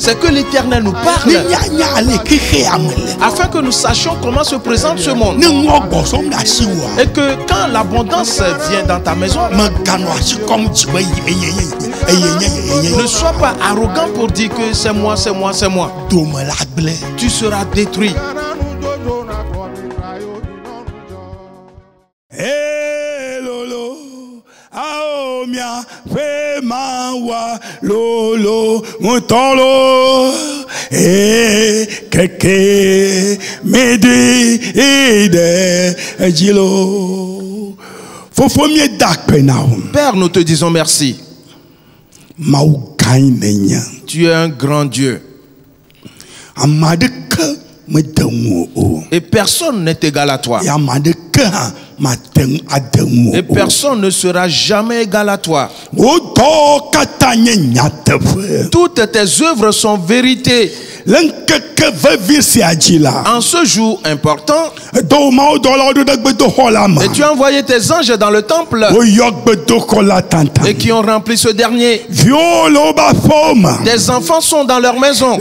C'est que l'Éternel nous parle afin que nous sachions comment se présente ce monde. Et que quand l'abondance vient dans ta maison, ne sois pas arrogant pour dire que c'est moi, c'est moi, c'est moi. Tu seras détruit. Lolo montolo keke mede ede ejilo fofo mi dakpe na o. Père, nous te disons merci. Tu es un grand Dieu. Et personne n'est égal à toi. Et personne ne sera jamais égal à toi. Toutes tes œuvres sont vérité. En ce jour important, et tu as envoyé tes anges dans le temple et qui ont rempli ce dernier. Tes enfants sont dans leur maison.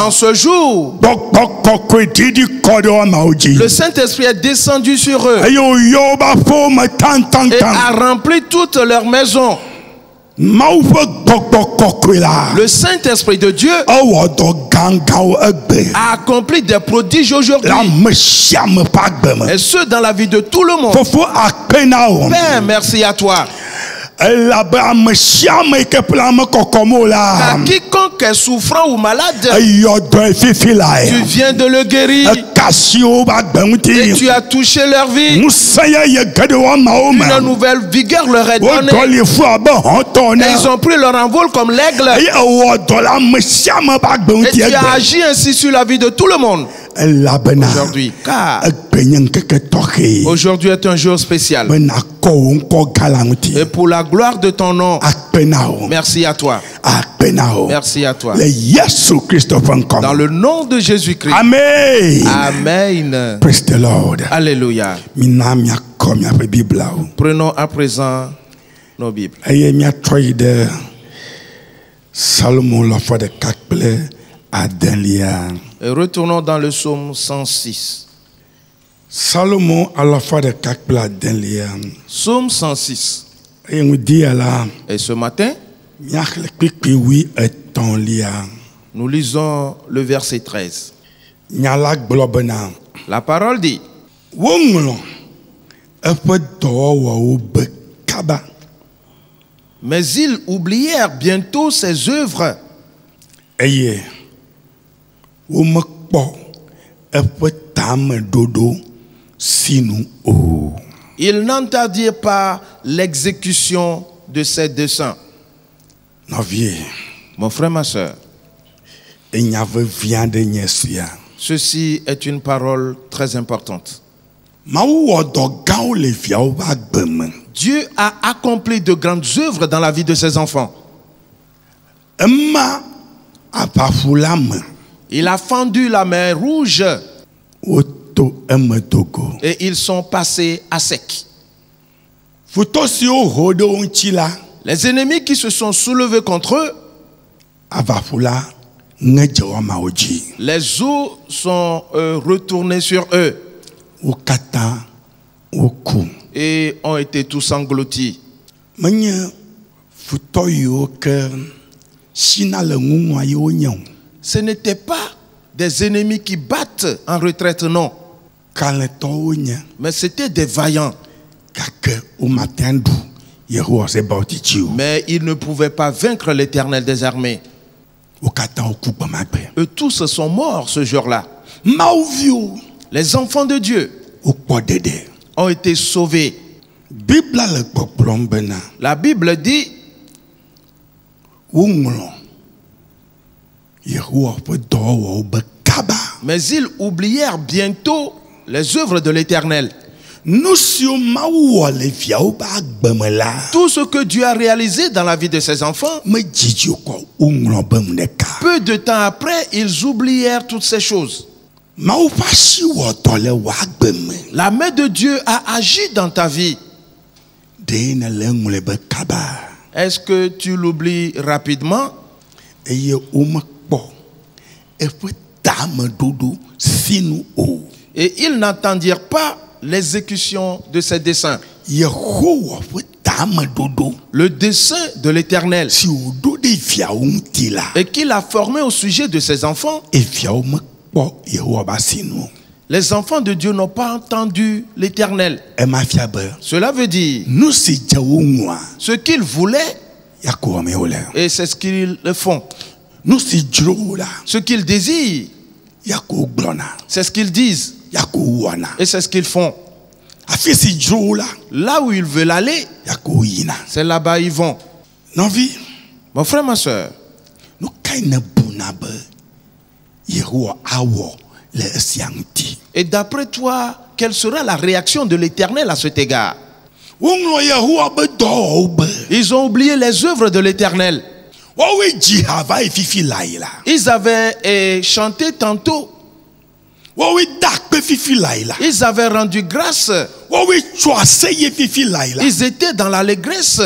En ce jour, le Saint-Esprit est descendu sur eux et a rempli toute leur maison. Le Saint-Esprit de Dieu a accompli des prodiges aujourd'hui, et ceux dans la vie de tout le monde. Père, merci à toi. Car quiconque est souffrant ou malade, tu viens de le guérir et tu as touché leur vie. Une nouvelle vigueur leur est donnée et ils ont pris leur envol comme l'aigle. Et tu as agi ainsi sur la vie de tout le monde aujourd'hui, car aujourd'hui est un jour spécial. Et pour la gloire de ton nom, merci à toi. Merci à toi. Dans le nom de Jésus-Christ. Amen. Amen. Praise the Lord. Alléluia. Prenons à présent nos Bibles. Et retournons dans le psaume 106. Psaume 106. Et ce matin, nous lisons le verset 13. La parole dit: mais ils oublièrent bientôt ses œuvres. Ils n'entendirent pas l'exécution de ses desseins. Mon frère, ma soeur, ceci est une parole très importante. Dieu a accompli de grandes œuvres dans la vie de ses enfants. Il a fendu la mer Rouge et ils sont passés à sec. Les ennemis qui se sont soulevés contre eux, les eaux sont retournées sur eux et ont été tous engloutis. Ce n'étaient pas des ennemis qui battent en retraite, non. Mais c'était des vaillants. Mais ils ne pouvaient pas vaincre l'Éternel des armées. Eux tous sont morts ce jour-là. Les enfants de Dieu ont été sauvés. La Bible dit: mais ils oublièrent bientôt les œuvres de l'Éternel. Tout ce que Dieu a réalisé dans la vie de ses enfants, peu de temps après, ils oublièrent toutes ces choses. La main de Dieu a agi dans ta vie. Est-ce que tu l'oublies rapidement? Et ils n'attendirent pas l'exécution de ces desseins. Le dessein de l'Éternel et qu'il a formé au sujet de ses enfants. Les enfants de Dieu n'ont pas entendu l'Éternel. Cela veut dire ce qu'ils voulaient, et c'est ce qu'ils font. Ce qu'ils désirent, c'est ce qu'ils disent, et c'est ce qu'ils font. Là où ils veulent aller, c'est là-bas ils vont. Mon frère, ma soeur, et d'après toi, quelle sera la réaction de l'Éternel à cet égard? Ils ont oublié les œuvres de l'Éternel. Ils avaient chanté tantôt. Ils avaient rendu grâce. Ils étaient dans l'allégresse.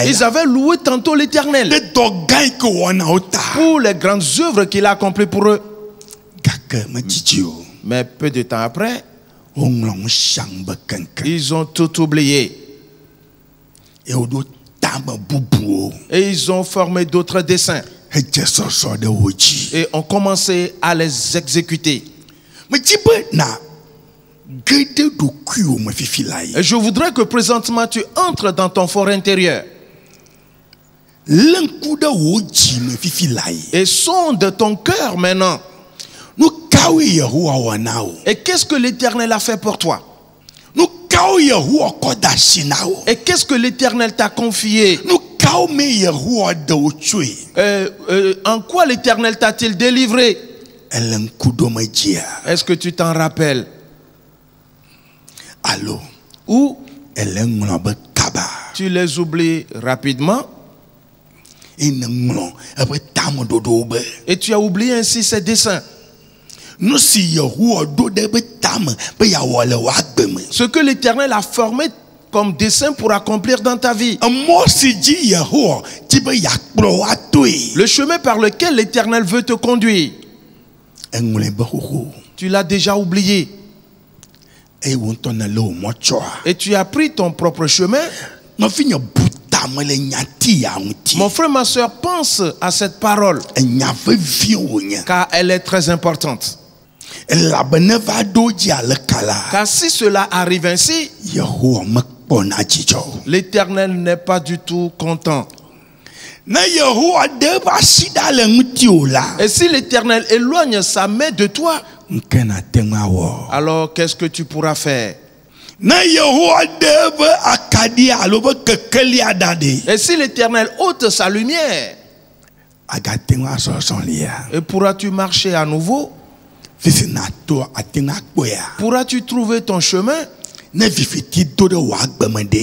Ils avaient loué tantôt l'Éternel pour les grandes œuvres qu'il a accomplies pour eux. Mais peu de temps après, ils ont tout oublié. Et ils ont formé d'autres desseins et ont commencé à les exécuter. Et je voudrais que présentement tu entres dans ton fort intérieur et sonde ton cœur maintenant. Et qu'est-ce que l'Éternel a fait pour toi? Et qu'est-ce que l'Éternel t'a confié? En quoi l'Éternel t'a-t-il délivré? Est-ce que tu t'en rappelles? Ou tu les oublies rapidement? Et tu as oublié ainsi ces desseins. Ce que l'Éternel a formé comme dessein pour accomplir dans ta vie. Le chemin par lequel l'Éternel veut te conduire. Tu l'as déjà oublié. Et tu as pris ton propre chemin. Mon frère, ma soeur, pense à cette parole, car elle est très importante. Car si cela arrive ainsi, l'Éternel n'est pas du tout content. Et si l'Éternel éloigne sa main de toi, alors qu'est-ce que tu pourras faire? Et si l'Éternel ôte sa lumière, et pourras-tu marcher à nouveau? Pourras-tu trouver ton chemin?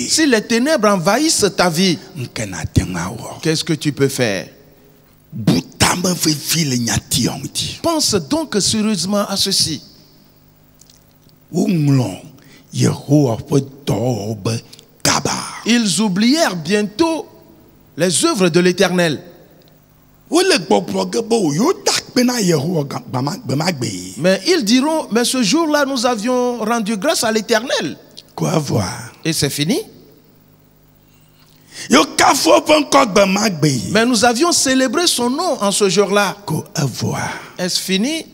Si les ténèbres envahissent ta vie, qu'est-ce que tu peux faire? Pense donc sérieusement à ceci. Ils oublièrent bientôt les œuvres de l'Éternel. Mais ils diront, mais ce jour-là, nous avions rendu grâce à l'Éternel. Et c'est fini. Mais nous avions célébré son nom en ce jour-là. Est-ce fini?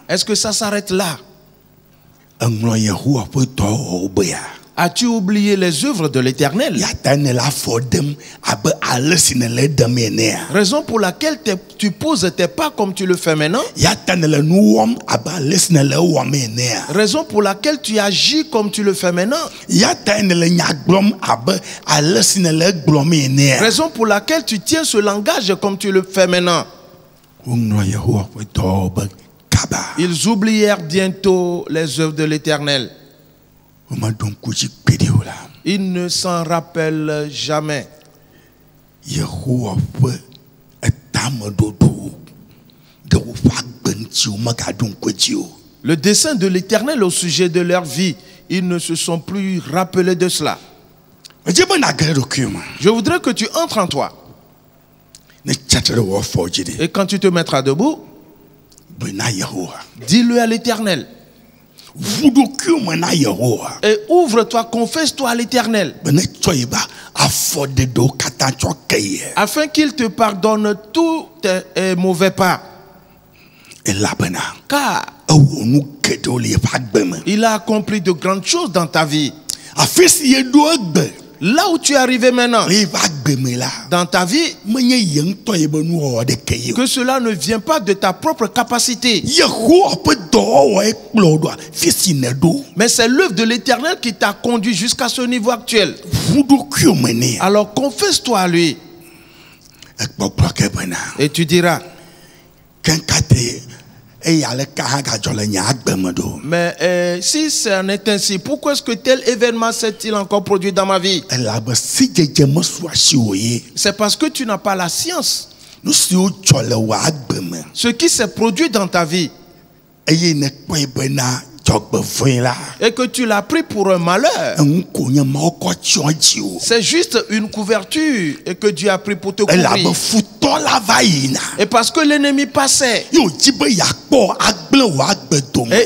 Est-ce que ça s'arrête là? As-tu oublié les œuvres de l'Éternel? Raison pour laquelle tu poses tes pas comme tu le fais maintenant. Raison pour laquelle tu agis comme tu le fais maintenant. Raison pour laquelle tu tiens ce langage comme tu le fais maintenant. Ils oublièrent bientôt les œuvres de l'Éternel. Ils ne s'en rappellent jamais. Le dessein de l'Éternel au sujet de leur vie, ils ne se sont plus rappelés de cela. Je voudrais que tu entres en toi. Et quand tu te mettras debout, dis-le à l'Éternel. Et ouvre-toi, confesse-toi à l'Éternel. Afin qu'il te pardonne tous tes mauvais pas. Car il a accompli de grandes choses dans ta vie. Là où tu es arrivé maintenant, dans ta vie, que cela ne vient pas de ta propre capacité. Mais c'est l'œuvre de l'Éternel qui t'a conduit jusqu'à ce niveau actuel. Alors confesse-toi à lui. Et tu diras, mais si ça en est ainsi, pourquoi est-ce que tel événement s'est-il encore produit dans ma vie? C'est parce que tu n'as pas la science. Ce qui s'est produit dans ta vie et que tu l'as pris pour un malheur, c'est juste une couverture et que Dieu a pris pour te couvrir. Et parce que l'ennemi passait et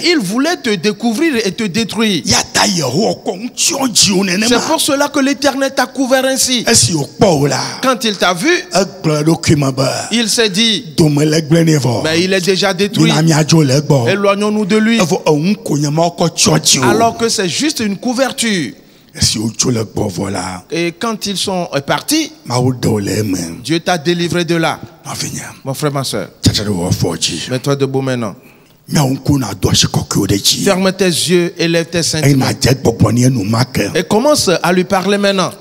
il voulait te découvrir et te détruire. C'est pour cela que l'Éternel t'a couvert ainsi. Quand il t'a vu, il s'est dit, mais il est déjà détruit, éloignons-nous de lui. Alors que c'est juste une couverture. Et quand ils sont partis, Dieu t'a délivré de là. Mon frère, ma soeur, mets-toi debout maintenant. Ferme tes yeux et lève tes sentiments. Et commence à lui parler maintenant.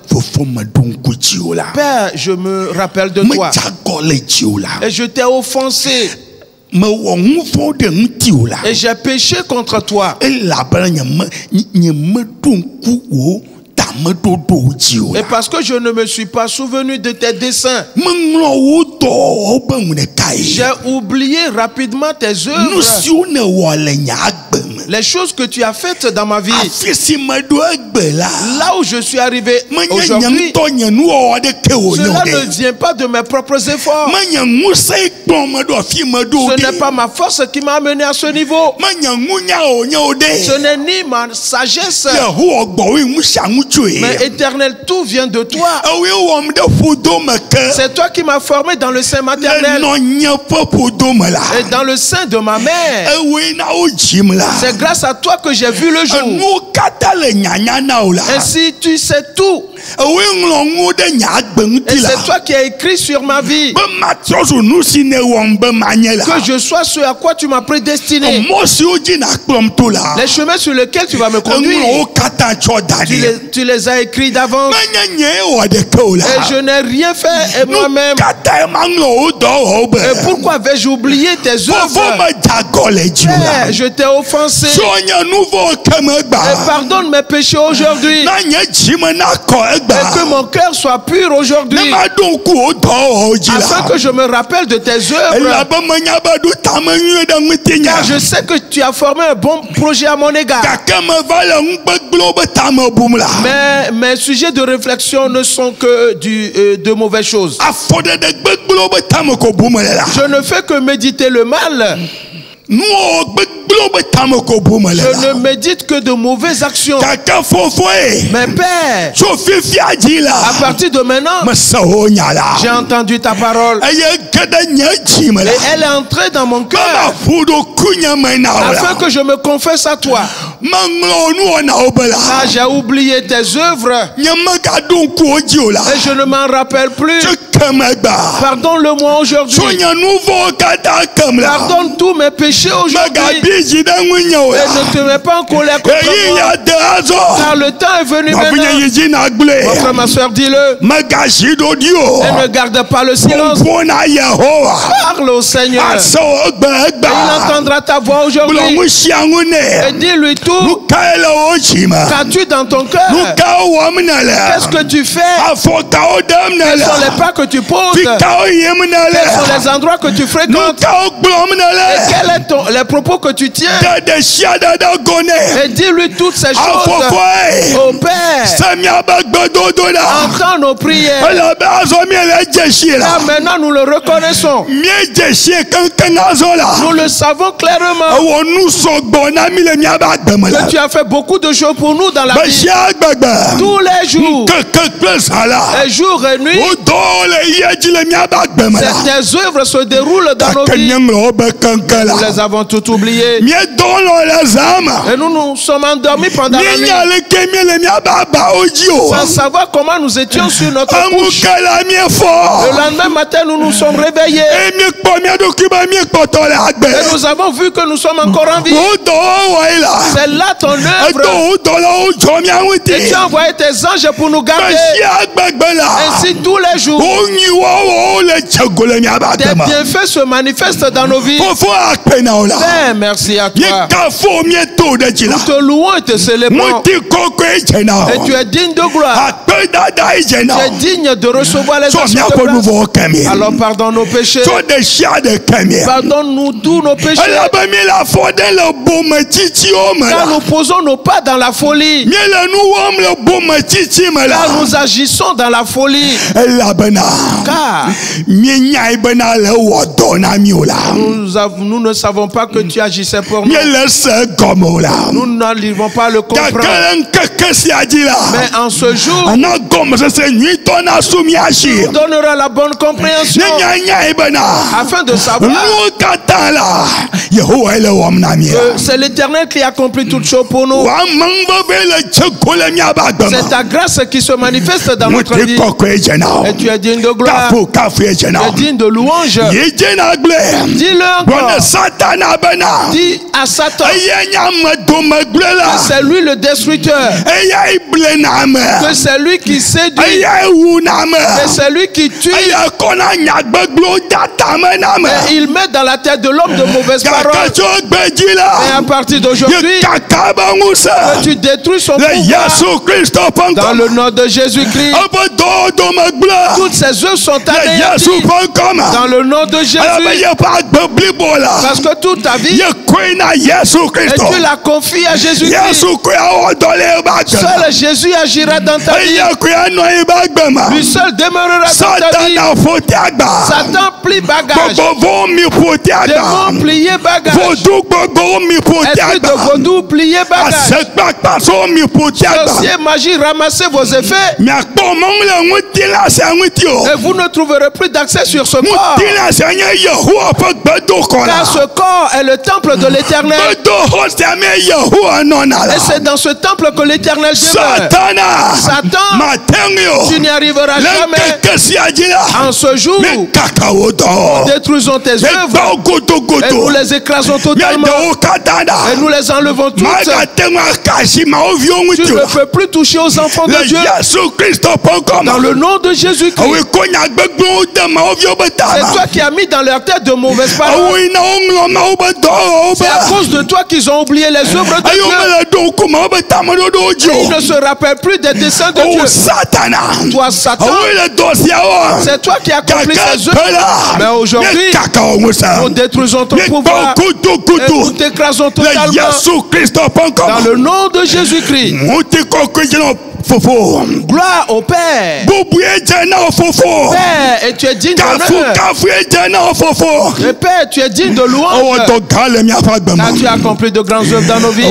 Père, je me rappelle de toi. Et je t'ai offensé. Et j'ai péché contre toi. Et parce que je ne me suis pas souvenu de tes desseins, j'ai oublié rapidement tes œuvres, les choses que tu as faites dans ma vie. Là où je suis arrivé aujourd'hui, cela ne vient pas de mes propres efforts. Ce n'est pas ma force qui m'a amené à ce niveau. Ce n'est ni ma sagesse. Mais Éternel, tout vient de toi. C'est toi qui m'as formé dans le sein maternel et dans le sein de ma mère. C'est grâce à toi que j'ai vu le jour. Ainsi tu sais tout. Et c'est toi qui as écrit sur ma vie que je sois ce à quoi tu m'as prédestiné. Les chemins sur lesquels tu vas me conduire, tu les as écrits d'avance. Et je n'ai rien fait moi-même. Et pourquoi vais-je oublier tes œuvres? Je t'ai offensé. Et pardonne mes péchés aujourd'hui. Et que mon cœur soit pur aujourd'hui, afin que je me rappelle de tes œuvres. Car je sais que tu as formé un bon projet à mon égard. Mais mes sujets de réflexion ne sont que de mauvaises choses. Je ne fais que méditer le mal. Je ne médite que de mauvaises actions. Mais Père, à partir de maintenant, j'ai entendu ta parole. Et elle est entrée dans mon cœur afin que je me confesse à toi. Ah, j'ai oublié tes œuvres et je ne m'en rappelle plus. Pardonne-le-moi aujourd'hui. Pardonne tous mes péchés. péché aujourd'hui. Et ne te mets pas en colère contre moi. Car le temps est venu maintenant. Mon frère, ma soeur, dis-le. Et ne garde pas le silence. Parle au Seigneur. Et il entendra ta voix aujourd'hui. Et dis-lui tout. Qu'as-tu dans ton cœur? Qu'est-ce que tu fais? Quels sont les pas que tu poses? Quels sont les endroits que tu fréquentes? Et quels sont les propos que tu tiens? Et dis-lui toutes ces choses. Au Père, entends nos prières. Là maintenant nous le reconnaissons. Nous le savons clairement. Que tu as fait beaucoup de choses pour nous dans la vie. Tous les jours. Et jour et nuit. Tes œuvres se déroulent dans nos vies. Nous les avons tout oubliés. Et nous nous sommes endormis pendant la nuit. Sans savoir comment nous étions sur notre couche. Le lendemain matin, nous nous sommes réveillés. Et nous avons vu que nous sommes encore en vie. C'est là ton œuvre. Et tu as envoyé tes anges pour nous garder. Ainsi tous les jours, tes bienfaits se manifestent dans nos vies. Père, merci à toi. Nous te louons et te célébrons. Et tu es digne de gloire. Tu es digne de recevoir les actions de grâce. Alors pardonne nos péchés. Pardonne-nous tous nos péchés. Car nous posons nos pas dans la folie. Car nous agissons dans la folie. Car nous ne savons pas que tu agissais pour nous. Nous n'arrivons pas à le comprendre. Mais en ce jour, tu donneras la bonne compréhension afin de savoir que c'est l'Éternel qui a accompli toutes choses pour nous. C'est ta grâce qui se manifeste dans notre vie. Et tu es digne de gloire. Tu es digne de louange. Dis-le encore. Dis à Satan que c'est lui le destructeur. Que c'est lui qui séduit. Que c'est lui qui tue. Et il met dans la tête de l'homme de mauvaises paroles. Et à partir d'aujourd'hui, que tu détruis son pouvoir. Dans le nom de Jésus-Christ, toutes ces œuvres sont anéanties. Dans le nom de Jésus. Parce que toute ta vie, et tu la confies à Jésus-Christ. Seul Jésus agira dans ta vie. Lui seul demeurera dans ta vie. Satan plie bagage. Démon plier bagage. Esprit de vaudou plier bagage. Sorcier, magie, ramassez vos effets. Et vous ne trouverez plus d'accès sur ce corps. Car ce corps est le temple de l'Éternel. Et c'est dans ce temple que l'Éternel demeure. Satan, tu n'y arriveras jamais. En ce jour, nous détruisons tes œuvres et nous les écrasons totalement. Et nous les enlevons toutes. Tu ne peux plus toucher aux enfants de Dieu. Dans le nom de Jésus-Christ. C'est toi qui as mis dans leur tête de mauvaises paroles. C'est à cause de toi qu'ils ont oublié les œuvres de Dieu. Ils ne se rappellent plus des desseins de Dieu. Toi, Satan, c'est toi qui as accompli ces œuvres. Mais aujourd'hui, nous détruisons ton pouvoir et nous t'écrasons totalement. Dans le nom de Jésus-Christ. Gloire au Père. Père, et tu es digne d'honneur. Et Père, tu es digne de louange. Car tu as accompli de grandes œuvres dans nos vies.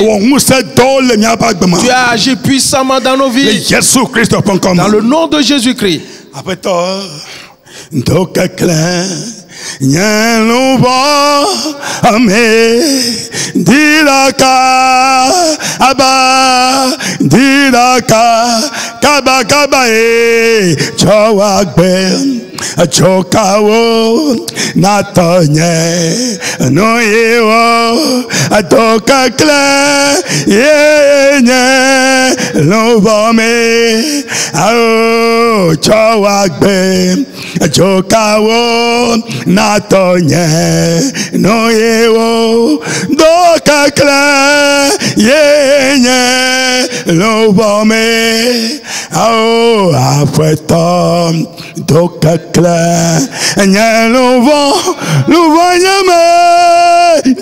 Tu as agi puissamment dans nos vies. Dans le nom de Jésus-Christ. Nyanuba ame diraka aba diraka kaba kaba chawagbe chokawo natonye noyewo atoka kle yenye lovome ao chawagbe chokawo natonye noyewo doka kle yenye lovome ao afeto doka kle nye lovo nyame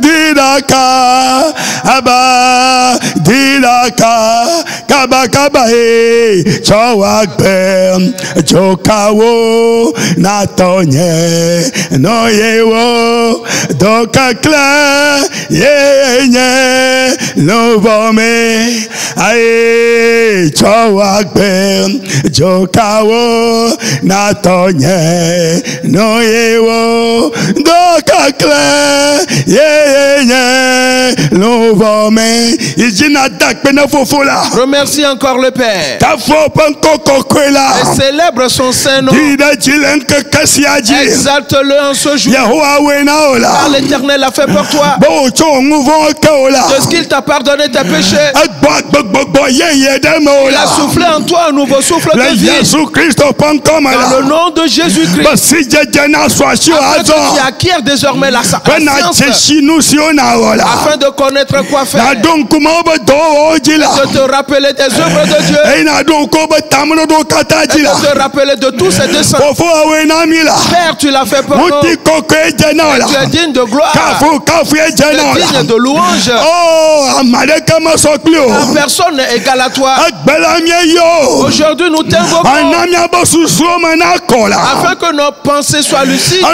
didaka aba didaka kaba chawagbe chokawo natonye noyewo doka kle yenye lovome aye chawagbe chokawo natonye noyewo doka kle yenye lovome ijina dakpe na fofola. Remercie encore le Père. Et célèbre son Saint-Nom. Exalte-le en ce jour. Car l'Éternel a fait pour toi de ce qu'il t'a pardonné tes péchés. Il a soufflé en toi un nouveau souffle de vie. Dans le nom de Jésus-Christ. Afin que tu acquières désormais la science. Afin de connaître quoi faire. De te rappeler des œuvres de Dieu. Et de te rappeler de tous ses desseins. Père, tu l'as fait pour nous. Et tu es digne de gloire. Tu es digne de louange. Personne n'est égal à toi. Aujourd'hui, nous t'invoquons afin que nos pensées soient lucides.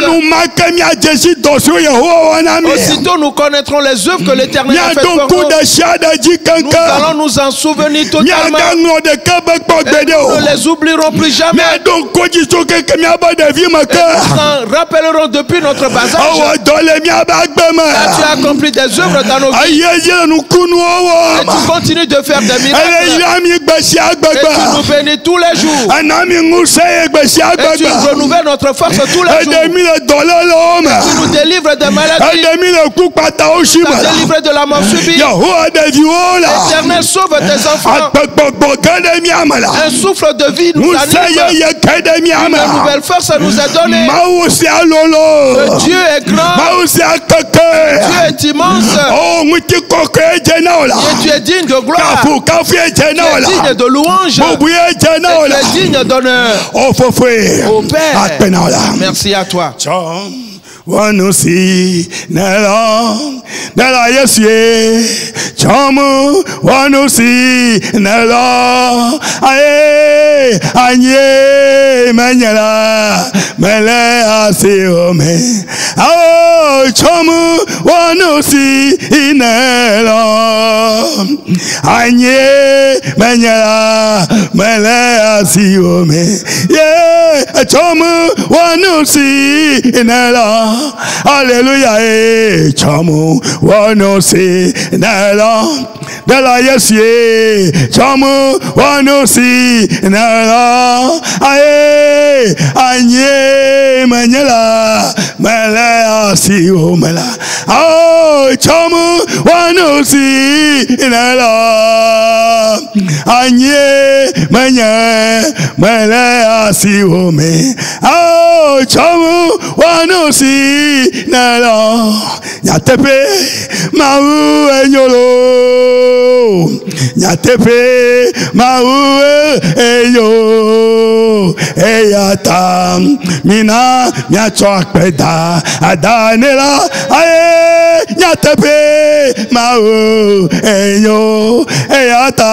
Aussitôt, nous connaîtrons les œuvres que l'Éternel a faites pour nous. Nous allons nous en souvenir totalement. Et nous ne les oublierons plus jamais. Et nous en rappellerons depuis notre bas âge. Tu as accompli des œuvres dans nos vies. Et tu continues de faire des miracles. Et tu nous bénis tous les jours. Et tu renouvelles notre force tous les jours. Et tu nous délivres des maladies. Tu nous délivres de la mort subie. L'Éternel sauve tes enfants. Un souffle de vie nous anime. Une nouvelle force nous est donnée. Dieu est grand. Dieu est immense. Et tu es digne de gloire. Tu es digne de louange. Et tu es digne d'honneur. Au Père, merci à toi. Wanusi nela nela yesie chamu wanusi nela aye anye menyela mele asiome ao chamu wanusi nela anye menyela mele asiome ye chamu wanusi nela. Alléluia, chamu wanosi nela dela yesie chamu wanosi nela aye anye menyela mele asio mela oh chamu wanosi nela anye mele asio me oh chamu wanosi nela nyatepe mau enyolo nyatepe mau enyo eyata mina miachokpeda adanela aye nyatepe mau enyo eyata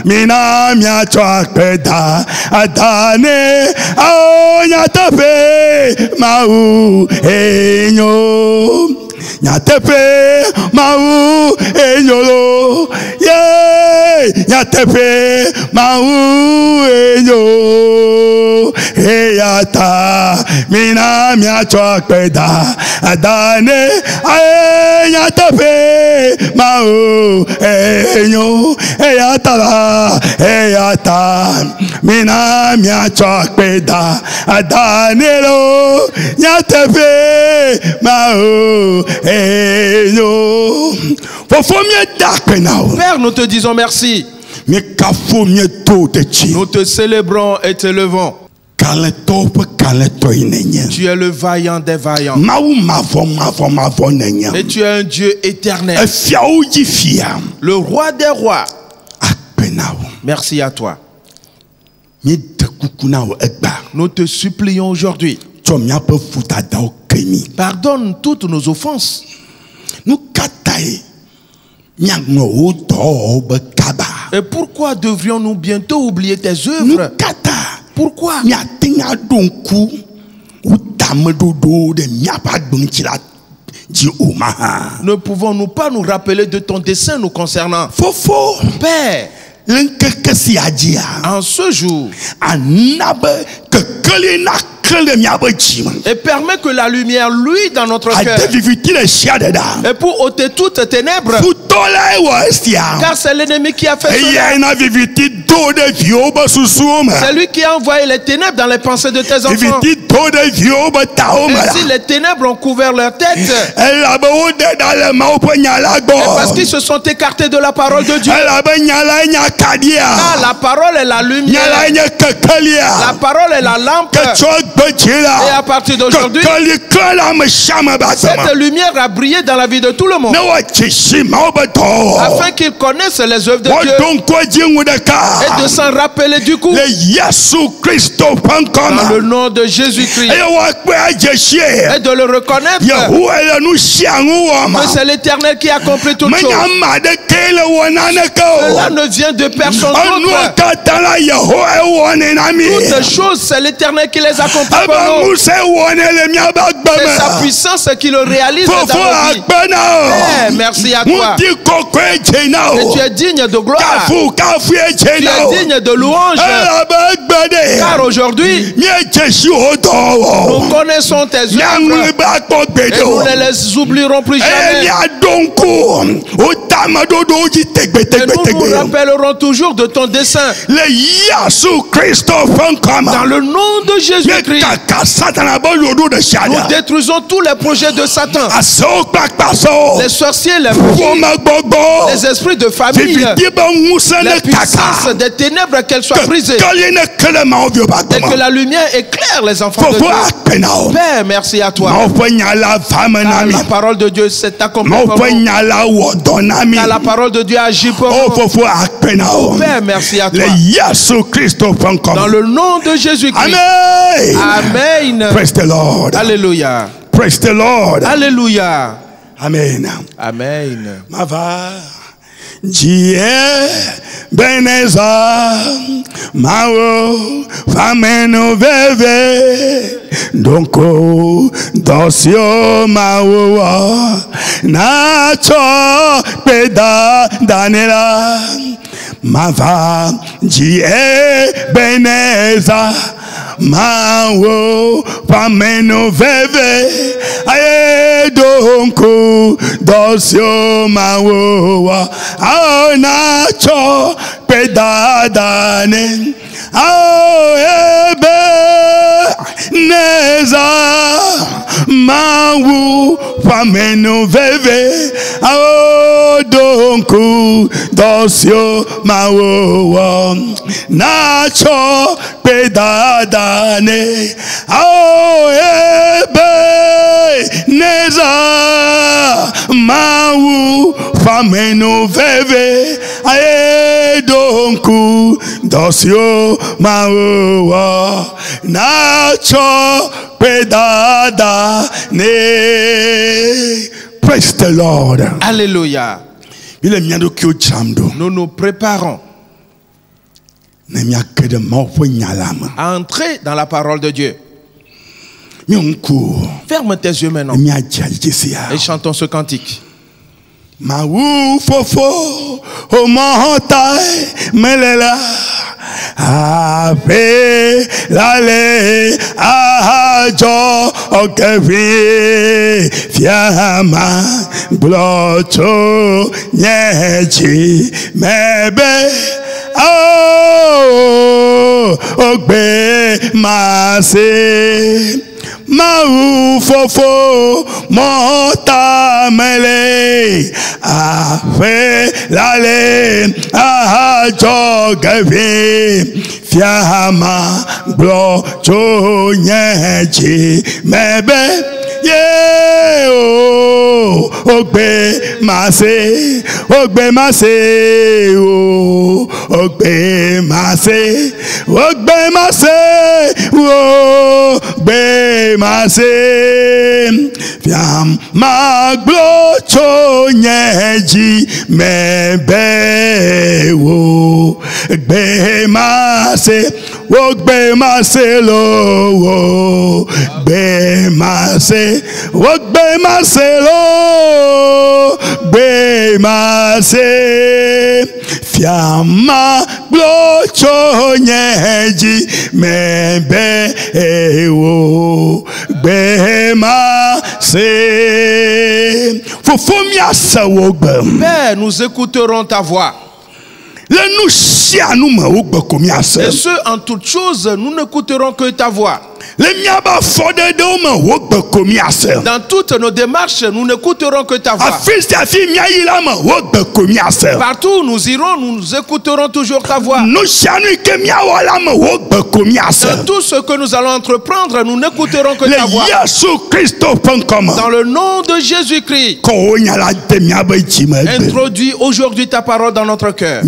mina miachokpeda adane ao nyatepe mau enyo nyatepe mau enyolo ye nyatepe mau enyo eyata mina miachokpeda adane ayatape mau enyo eyatala eyata mina miachakpeda adanelo nyatape mau enyo. Père, nous te disons merci. Nous te célébrons et te levons. Tu es le vaillant des vaillants. Et tu es un Dieu éternel. Le roi des rois. Merci à toi. Nous te supplions aujourd'hui. Pardonne toutes nos offenses. Et pourquoi devrions-nous bientôt oublier tes œuvres? Pourquoi? Ne pouvons-nous pas nous rappeler de ton dessein nous concernant? Père, en ce jour, et permet que la lumière luit dans notre cœur, et pour ôter toutes ténèbres, car c'est l'ennemi qui a fait cela. C'est lui qui a envoyé les ténèbres dans les pensées de tes enfants. Et si les ténèbres ont couvert leur tête, et parce qu'ils se sont écartés de la parole de Dieu, car la parole est la lumière, la parole est la lampe. Et à partir d'aujourd'hui, cette lumière a brillé dans la vie de tout le monde, afin qu'ils connaissent les œuvres de Dieu et de s'en rappeler du coup, dans le nom de Jésus-Christ, et de le reconnaître que c'est l'Éternel qui accomplit toutes choses. Cela ne vient de personne d'autre. Toutes choses, c'est l'Éternel qui les accomplit. C'est sa puissance qui le réalise dans nos vies. Merci à toi. Et tu es digne de gloire. Tu es digne de louange. Car aujourd'hui, nous connaissons tes œuvres et nous ne les oublierons plus jamais. Et nous nous rappellerons toujours de ton dessein. Dans le nom de Jésus-Christ, nous détruisons tous les projets de Satan, les sorciers, les fous, les esprits de famille, les puissances des ténèbres, qu'elles soient brisées, et que la lumière éclaire les enfants de Dieu. Père, merci à toi. Car la parole de Dieu s'est accomplie pour nous. Car la parole de Dieu agit pour nous. Père, merci à toi. Dans le nom de Jésus-Christ. Amen. Praise the Lord. Alléluia. Praise the Lord. Alléluia. Amen. Amen. Mava Jie Beneza Mao Fameno Veve Donko Dosio Mao Nacho Peda Danela Mava Jie Beneza Mao Fameno Veve Aye Donko Dosio Mao Ao Nacho Pedadane Ao Ebe Neza Mau Fameno Veve Ao Donko Dosio Mao Nacho Pedadane Ao Ebe Neza Mau Fameno Veve Aye Donku Dosio Mao Nacho Pedadane. Praise the Lord. Alléluia. Nous nous préparons à entrer dans la parole de Dieu. Ferme tes yeux maintenant et chantons ce cantique. Maou fofo o montagne melela ave lale ajo okevi fiama blocho nyechi mebe oh ogbe mase Maou fofo monta mele ave lale ajo gavi fiama blo cho nyechi mebe ye o ogbe mase o ogbe mase o ogbe mase fiam maglo cho nyeji mebe wo ogbe mase lo wo ogbe mase lo ogbe mase fiam maglo cho nyeji mebe wo Père, nous écouterons ta voix. Et ce, en toutes choses, nous n'écouterons que ta voix. Dans toutes nos démarches, nous n'écouterons que ta voix. Partout où nous irons, nous écouterons toujours ta voix. Dans tout ce que nous allons entreprendre, nous n'écouterons que ta voix. Dans le nom de Jésus-Christ, introduis aujourd'hui ta parole dans notre cœur.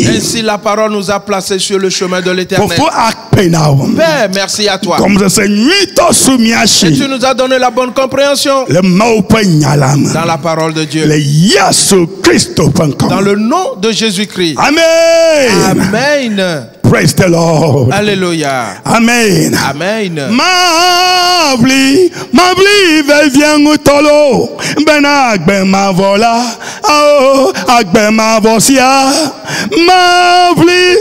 Ainsi la parole nous a placés sur le chemin de l'éternel. Père, merci à toi. Et tu nous as donné la bonne compréhension dans la parole de Dieu. Dans le nom de Jésus-Christ. Amen. Amen. Praise the Lord. Alléluia. Amen. Amen. Mabli, vient tolo. Benagbe ma vola. Oh, agbe ma vosia. Mabli,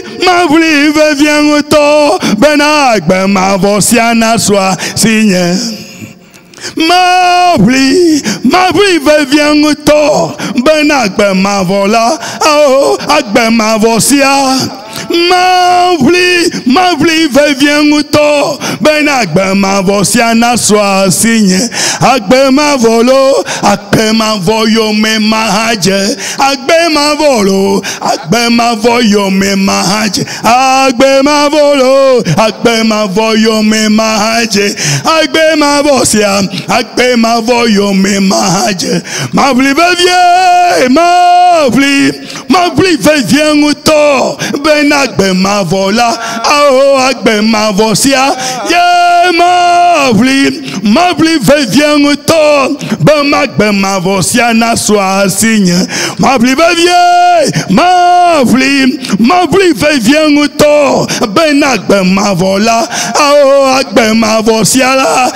vient to. Benagbe ma vosia na soi signe. Mabli, vient to. Benagbe ma vola. Oh, agbe ma vosia. Mavli, vient to, benagbe ma vosia na swa signe, agbe ma volo, agbe ma voyo me mahaje, agbe ma volo, agbe ma voyo me mahaje, agbe ma volo, agbe ma voyo me mahaje, agbe ma vosia, agbe ma voyo me mahaje, mavli vient to, agbe ma vola, oh agbe ma vosia, ye mavli vient to, ben agbe ma vosia na swa signe, mavli vient to, ben agbe ma vola, oh agbe ma vosia la,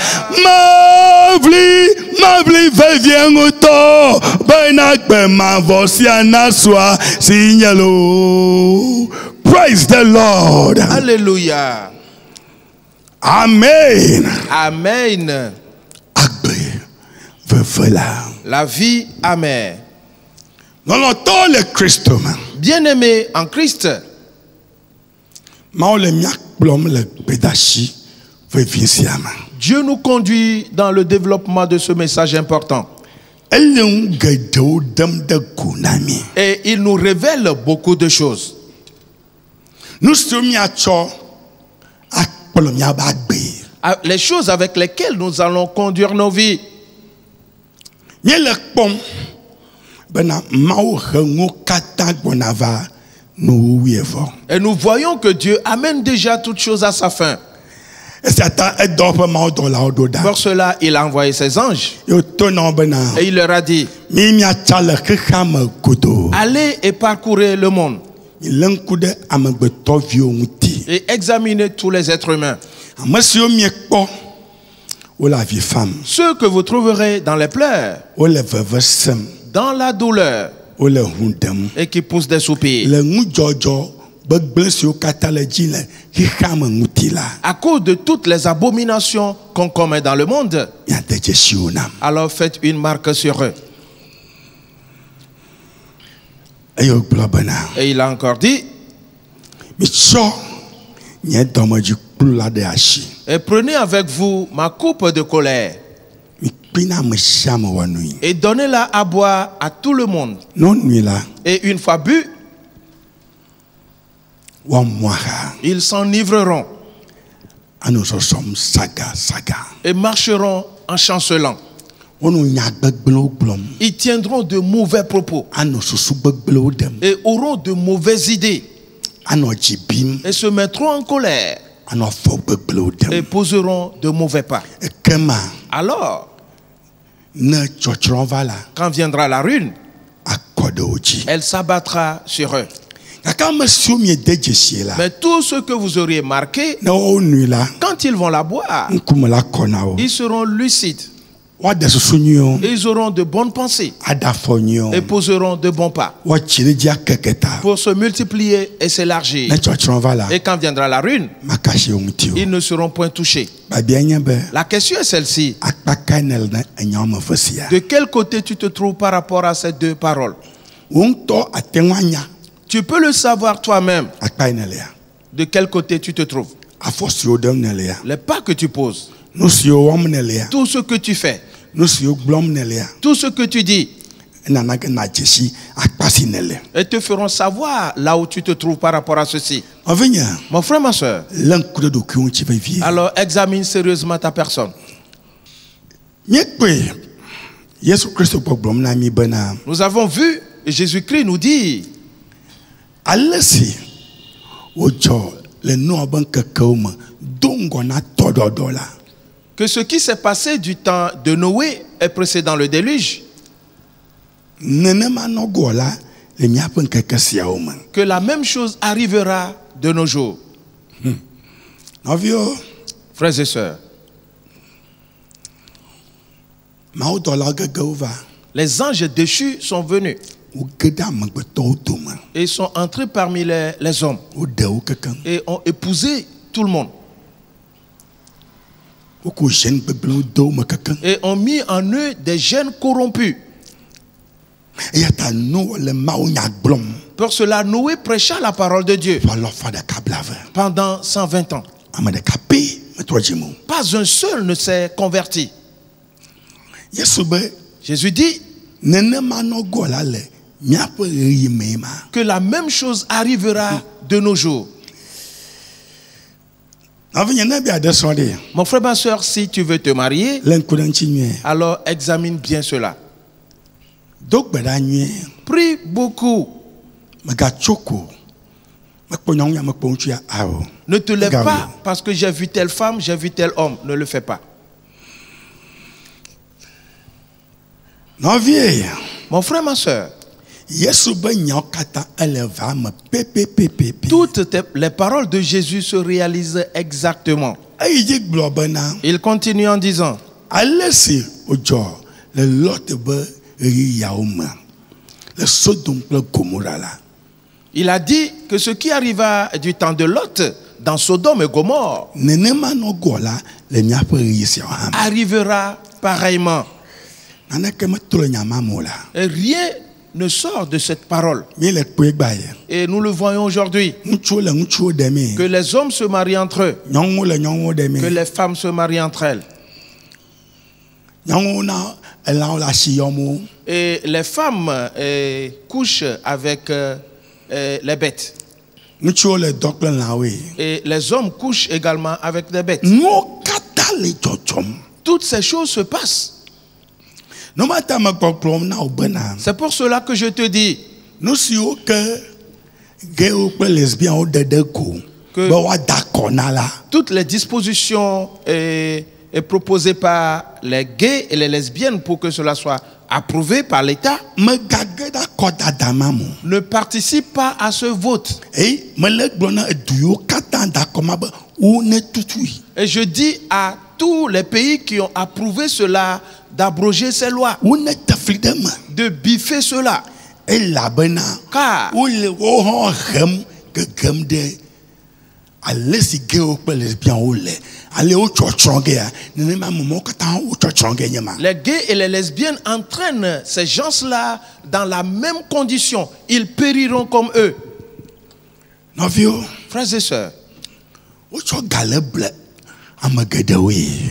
mavli vient to, ben agbe ma vosia na swa signe lo. Praise the Lord. Alléluia. Amen. Amen. La vie amère. Bien-aimé en Christ. Dieu nous conduit dans le développement de ce message important. Et il nous révèle beaucoup de choses. Les choses avec lesquelles nous allons conduire nos vies. Et nous voyons que Dieu amène déjà toutes choses à sa fin. Pour cela, il a envoyé ses anges. Et il leur a dit, allez et parcourez le monde. Et examinez tous les êtres humains. Ceux que vous trouverez dans les pleurs, dans la douleur, et qui poussent des soupirs, à cause de toutes les abominations qu'on commet dans le monde, alors faites une marque sur eux. Et il a encore dit, et prenez avec vous ma coupe de colère et donnez-la à boire à tout le monde. Et une fois bu, ils s'enivreront et marcheront en chancelant. Ils tiendront de mauvais propos et auront de mauvaises idées et se mettront en colère et poseront de mauvais pas. Alors, quand viendra la ruine, elle s'abattra sur eux. Mais tout ce que vous auriez marqué, quand ils vont la boire, ils seront lucides. Ils auront de bonnes pensées et poseront de bons pas pour se multiplier et s'élargir. Et quand viendra la ruine, ils ne seront point touchés. La question est celle-ci. De quel côté tu te trouves par rapport à ces deux paroles? Tu peux le savoir toi-même. De quel côté tu te trouves? Les pas que tu poses, tout ce que tu fais, tout ce que tu dis, et te feront savoir là où tu te trouves par rapport à ceci. Mon frère, ma soeur, alors examine sérieusement ta personne. Nous avons vu, et Jésus-Christ nous dit, que ce qui s'est passé du temps de Noé est précédent le déluge, que la même chose arrivera de nos jours. Frères et sœurs, les anges déchus sont venus et sont entrés parmi les hommes et ont épousé tout le monde et ont mis en eux des gènes corrompus. Pour cela, Noé prêcha la parole de Dieu pendant 120 ans. Pas un seul ne s'est converti. Jésus dit que la même chose arrivera de nos jours. Mon frère, ma soeur, si tu veux te marier, alors examine bien cela. Prie beaucoup. Ne te lève pas parce que j'ai vu telle femme, j'ai vu tel homme. Ne le fais pas. Mon frère, ma soeur, toutes les paroles de Jésus se réalisent exactement. Il continue en disant, il a dit que ce qui arriva du temps de Lot dans Sodome et Gomorrhe arrivera pareillement. Et rien ne sort de cette parole. Et nous le voyons aujourd'hui. Que les hommes se marient entre eux. Que les femmes se marient entre elles. Et les femmes couchent avec les bêtes. Et les hommes couchent également avec des bêtes. Toutes ces choses se passent. C'est pour cela que je te dis que toutes les dispositions proposées par les gays et les lesbiennes pour que cela soit approuvé par l'État ne participent pas à ce vote. Et je dis à tous les pays qui ont approuvé cela d'abroger ces lois, de biffer cela. Car les gays et les lesbiennes entraînent ces gens-là dans la même condition. Ils périront comme eux. Frères et sœurs,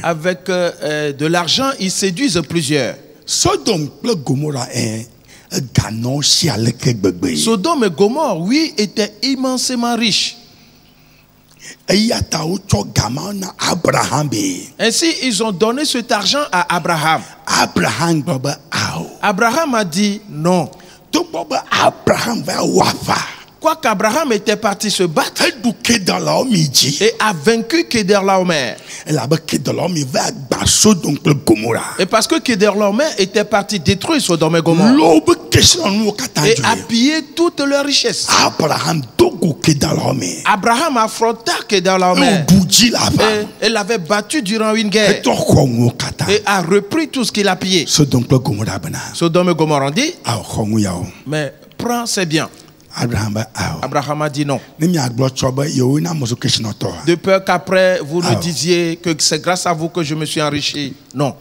avec de l'argent, ils séduisent plusieurs. Sodome et Gomorrhe, oui, étaient immensément riches. Ainsi, ils ont donné cet argent à Abraham. Abraham a dit non. Quoique Abraham était parti se battre et a vaincu Kedorlaomer. Et parce que Kedorlaomer était parti détruire Sodome et Gomorrhe et a pillé toutes leurs richesses. Abraham affronta Kedorlaomer et l'avait battu durant une guerre et a repris tout ce qu'il a pillé. Sodome et Gomorrhe ont dit, mais prends ses biens. Abraham a dit non. De peur qu'après vous nous disiez que c'est grâce à vous que je me suis enrichi. Non.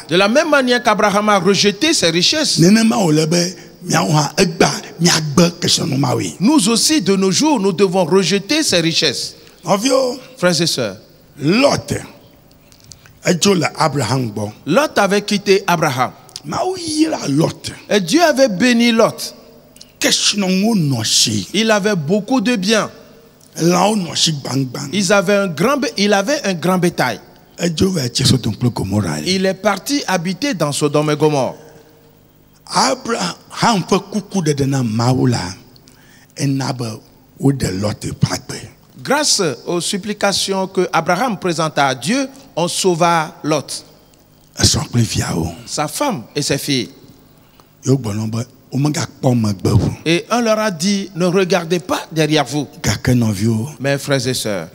De la même manière qu'Abraham a rejeté ses richesses, nous aussi de nos jours nous devons rejeter ses richesses. Frères et sœurs, Lot avait quitté Abraham. Et Dieu avait béni Lot. Il avait beaucoup de biens. Il avait un grand bétail. Il est parti habiter dans Sodome et Gomorrhe. Grâce aux supplications que Abraham présenta à Dieu, on sauva Lot, sa femme et ses filles. Et on leur a dit, ne regardez pas derrière vous. Mes frères et sœurs,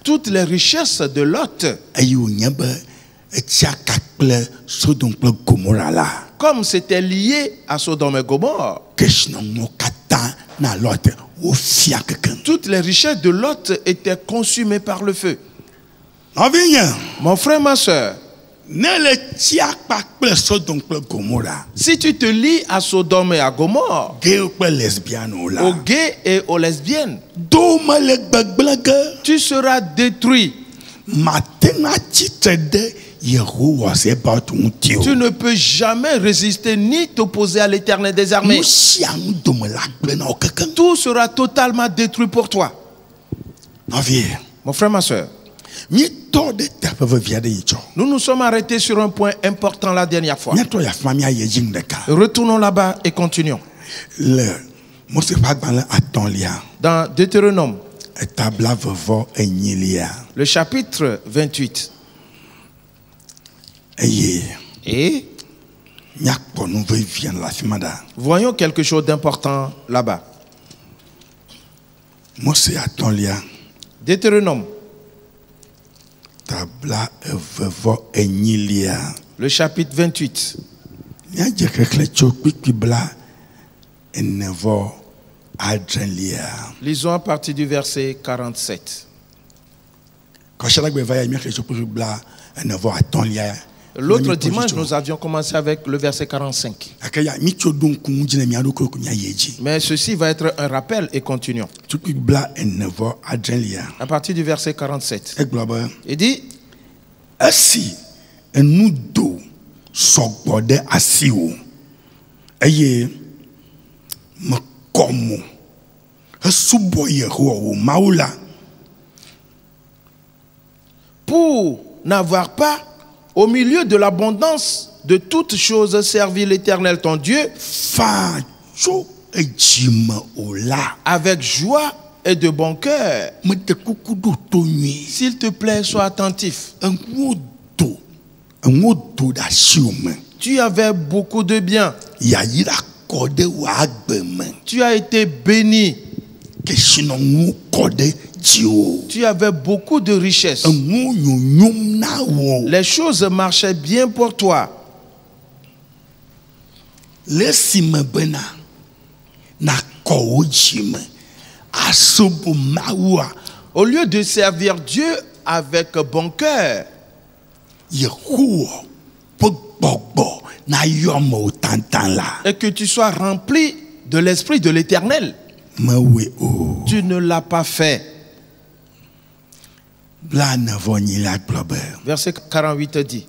toutes les richesses de Lot, comme c'était lié à Sodome et Gomorrhe, toutes les richesses de Lot étaient consumées par le feu. Mon frère, ma soeur, si tu te lis à Sodome et à Gomorrhe, aux gays et aux lesbiennes, tu seras détruit. Tu ne peux jamais résister ni t'opposer à l'Éternel des armées. Tout sera totalement détruit pour toi. Mon frère, ma soeur, nous nous sommes arrêtés sur un point important la dernière fois. Retournons là-bas et continuons. Dans Deutéronome, le chapitre 28. Et voyons quelque chose d'important là-bas. Deutéronome, le chapitre 28. Lisons à partir du verset 47. L'autre dimanche, nous avions commencé avec le verset 45. Mais ceci va être un rappel et continuons. À partir du verset 47. Il dit, pour n'avoir pas, au milieu de l'abondance de toutes choses, servi l'Éternel ton Dieu avec joie et de bon cœur. S'il te plaît, sois attentif. Tu avais beaucoup de biens. Tu as été béni. Tu avais beaucoup de richesses. Les choses marchaient bien pour toi. Au lieu de servir Dieu avec bon cœur, et que tu sois rempli de l'esprit de l'Éternel, tu ne l'as pas fait. Verset 48 dit: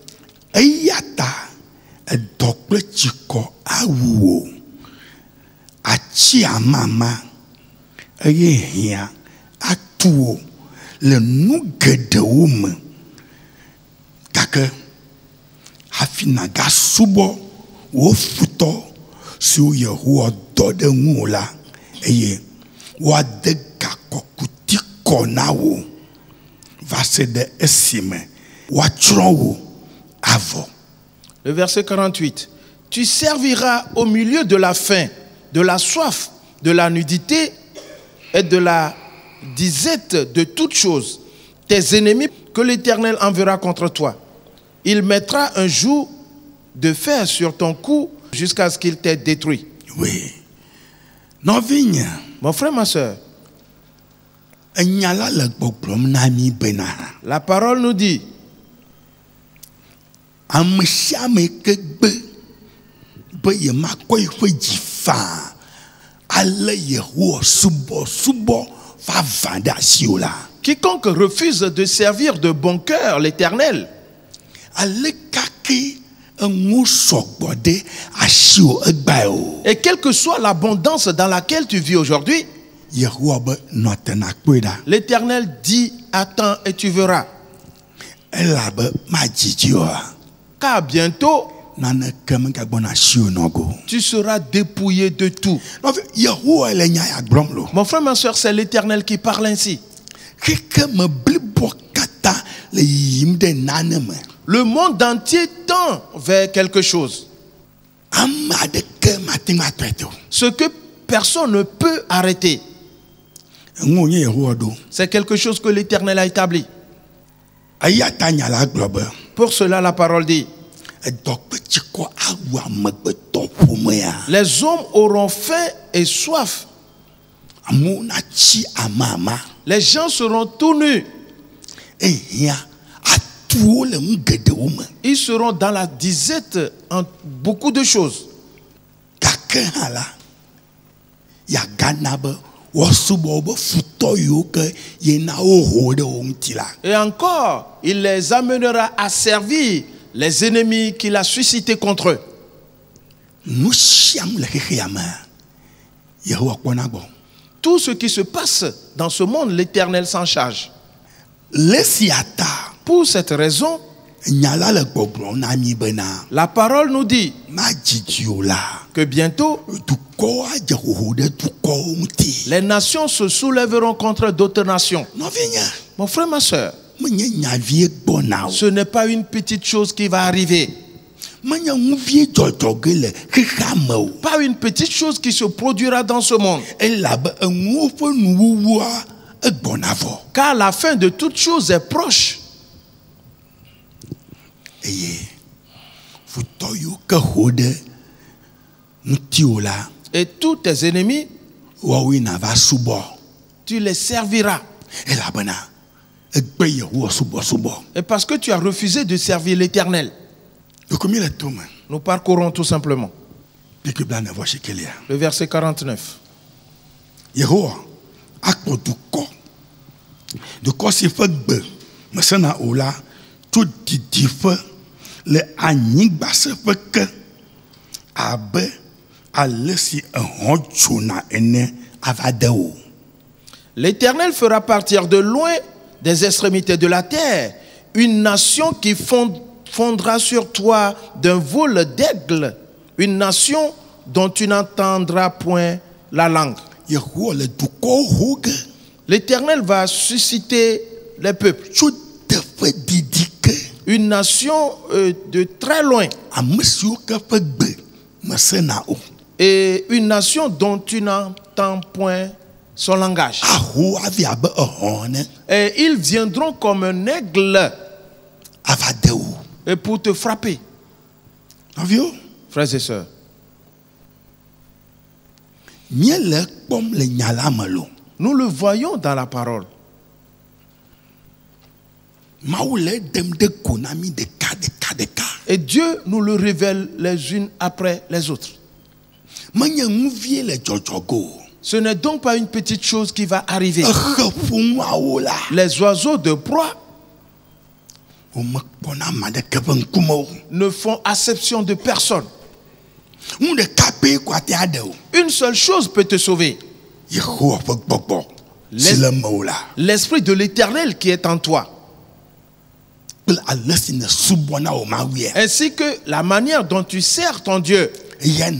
Le verset 48. Tu serviras au milieu de la faim, de la soif, de la nudité et de la disette de toutes choses. Tes ennemis que l'Éternel enverra contre toi. Il mettra un joug de fer sur ton cou jusqu'à ce qu'il t'ait détruit. Oui. Mon frère, ma soeur, la parole nous dit: quiconque refuse de servir de bon cœur l'Éternel, et quelle que soit l'abondance dans laquelle tu vis aujourd'hui, l'Éternel dit: attends et tu verras. Car bientôt, tu seras dépouillé de tout. Mon frère, ma soeur, c'est l'Éternel qui parle ainsi. Le monde entier tend vers quelque chose. Ce que personne ne peut arrêter. C'est quelque chose que l'Éternel a établi. Pour cela, la parole dit: les hommes auront faim et soif. Les gens seront tout nus. Ils seront dans la disette en beaucoup de choses. Et encore, il les amènera à servir les ennemis qu'il a suscités contre eux. Tout ce qui se passe dans ce monde, l'Éternel s'en charge. Pour cette raison, la parole nous dit que bientôt, les nations se soulèveront contre d'autres nations. Mon frère, ma soeur, ce n'est pas une petite chose qui va arriver. Pas une petite chose qui se produira dans ce monde. Car la fin de toute chose est proche. Et tous tes ennemis, tu les serviras. Et parce que tu as refusé de servir l'Éternel, nous parcourons tout simplement le verset 49. L'Éternel fera partir de loin des extrémités de la terre une nation qui fondra sur toi d'un vol d'aigle, une nation dont tu n'entendras point la langue. L'Éternel va susciter les peuples, une nation de très loin, et une nation dont tu n'entends point son langage. Et ils viendront comme un aigle et pour te frapper. Frères et sœurs, nous le voyons dans la parole. Et Dieu nous le révèle les unes après les autres. Ce n'est donc pas une petite chose qui va arriver. Les oiseaux de proie ne font acception de personne. Une seule chose peut te sauver. L'esprit de l'Éternel qui est en toi. Ainsi que la manière dont tu sers ton Dieu. C'est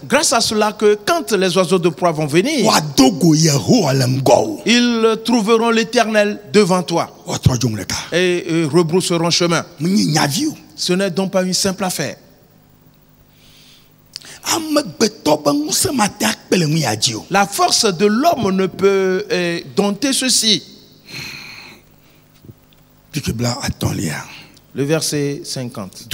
grâce à cela que quand les oiseaux de proie vont venir, ils trouveront l'Éternel devant toi et rebrousseront chemin. Ce n'est donc pas une simple affaire. La force de l'homme ne peut dompter ceci. Le verset 50.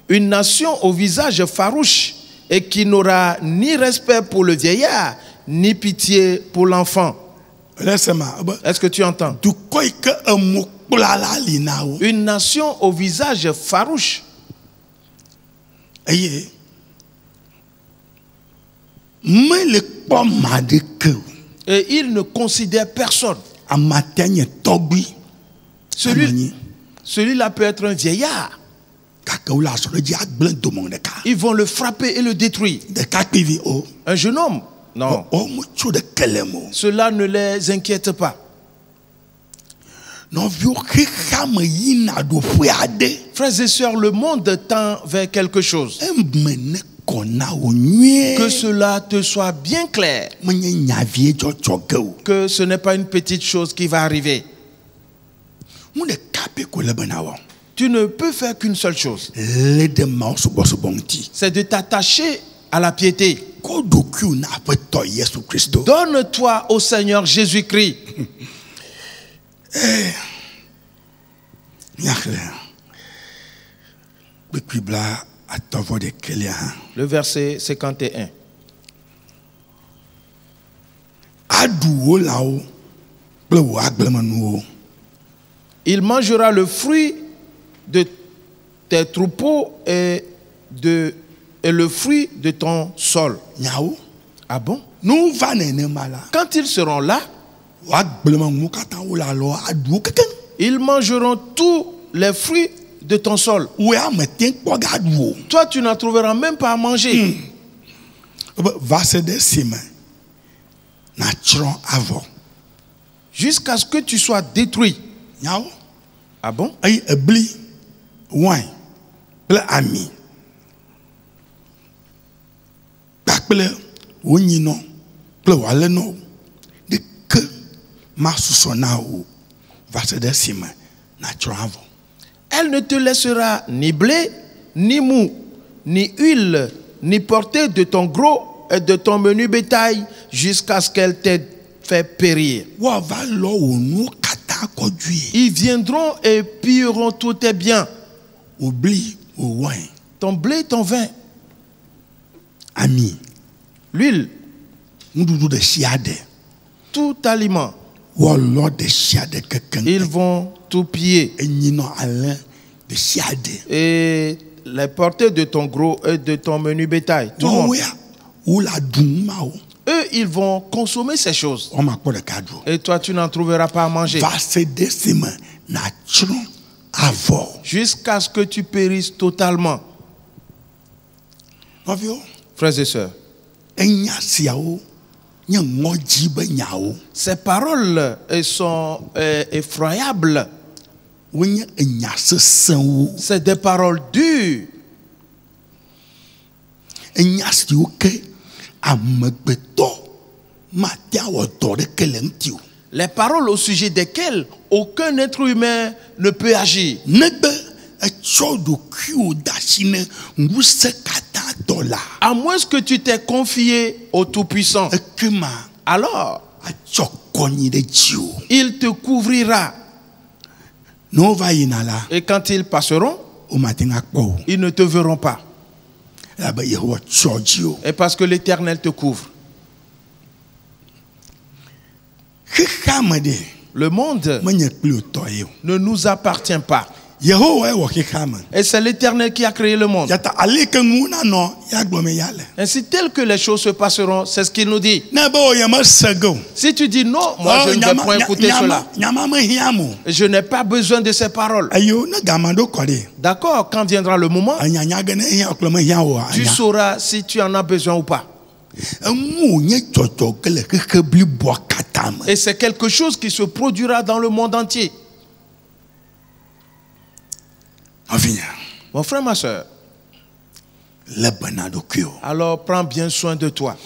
Une nation au visage farouche et qui n'aura ni respect pour le vieillard, ni pitié pour l'enfant. Est-ce que tu entends? Une nation au visage farouche. Et il ne considère personne. Celui-là peut être un vieillard. Ils vont le frapper et le détruire. Un jeune homme, non. Cela ne les inquiète pas. Frères et sœurs, le monde tend vers quelque chose. Que cela te soit bien clair. Que ce n'est pas une petite chose qui va arriver. Tu ne peux faire qu'une seule chose. C'est de t'attacher à la piété. Donne-toi au Seigneur Jésus-Christ. Le verset 51. Il mangera le fruit de tes troupeaux et le fruit de ton sol. Ah bon? Quand ils seront là, ils mangeront tous les fruits de ton sol. Toi, tu n'en trouveras même pas à manger. Jusqu'à ce que tu sois détruit. Ah bon? Elle ne te laissera ni blé, ni mou, ni huile, ni portée de ton gros et de ton menu bétail jusqu'à ce qu'elle t'ait fait périr. Ils viendront et pilleront tous tes biens. Ton blé, ton vin. L'huile. Tout aliment. Ils vont tout piller. Et les portées de ton gros et de ton menu bétail. Tout le monde. Eux, ils vont consommer ces choses. Et toi, tu n'en trouveras pas à manger. Jusqu'à ce que tu périsses totalement. Frères et sœurs, ces paroles sont effroyables. C'est des paroles dures. Les paroles au sujet desquelles aucun être humain ne peut agir. À moins que tu t'aies confié au Tout-Puissant. Alors, il te couvrira. Et quand ils passeront, ils ne te verront pas. Et parce que l'Éternel te couvre. Le monde ne nous appartient pas. Et c'est l'Éternel qui a créé le monde. Ainsi, tel que les choses se passeront, c'est ce qu'il nous dit. Si tu dis non, moi je ne vais pas écouter cela. Je n'ai pas besoin de ces paroles. D'accord, quand viendra le moment, tu sauras si tu en as besoin ou pas. Et c'est quelque chose qui se produira dans le monde entier. Mon frère, ma soeur, alors prends bien soin de toi.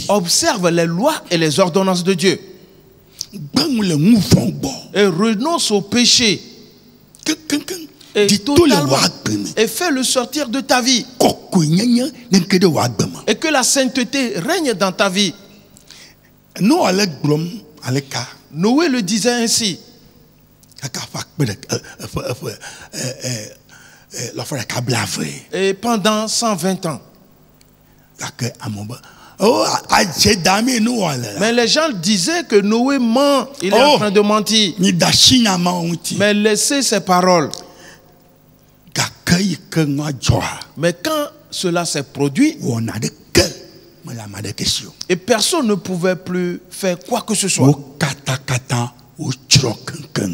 Observe les lois et les ordonnances de Dieu. Et renonce au péché. Et fais-le sortir de ta vie. Et que la sainteté règne dans ta vie. Noé le disait ainsi. Et pendant 120 ans. Mais les gens disaient que Noé ment. Il est en train de mentir. Mais laissez ces paroles. Mais quand cela s'est produit, et personne ne pouvait plus faire quoi que ce soit.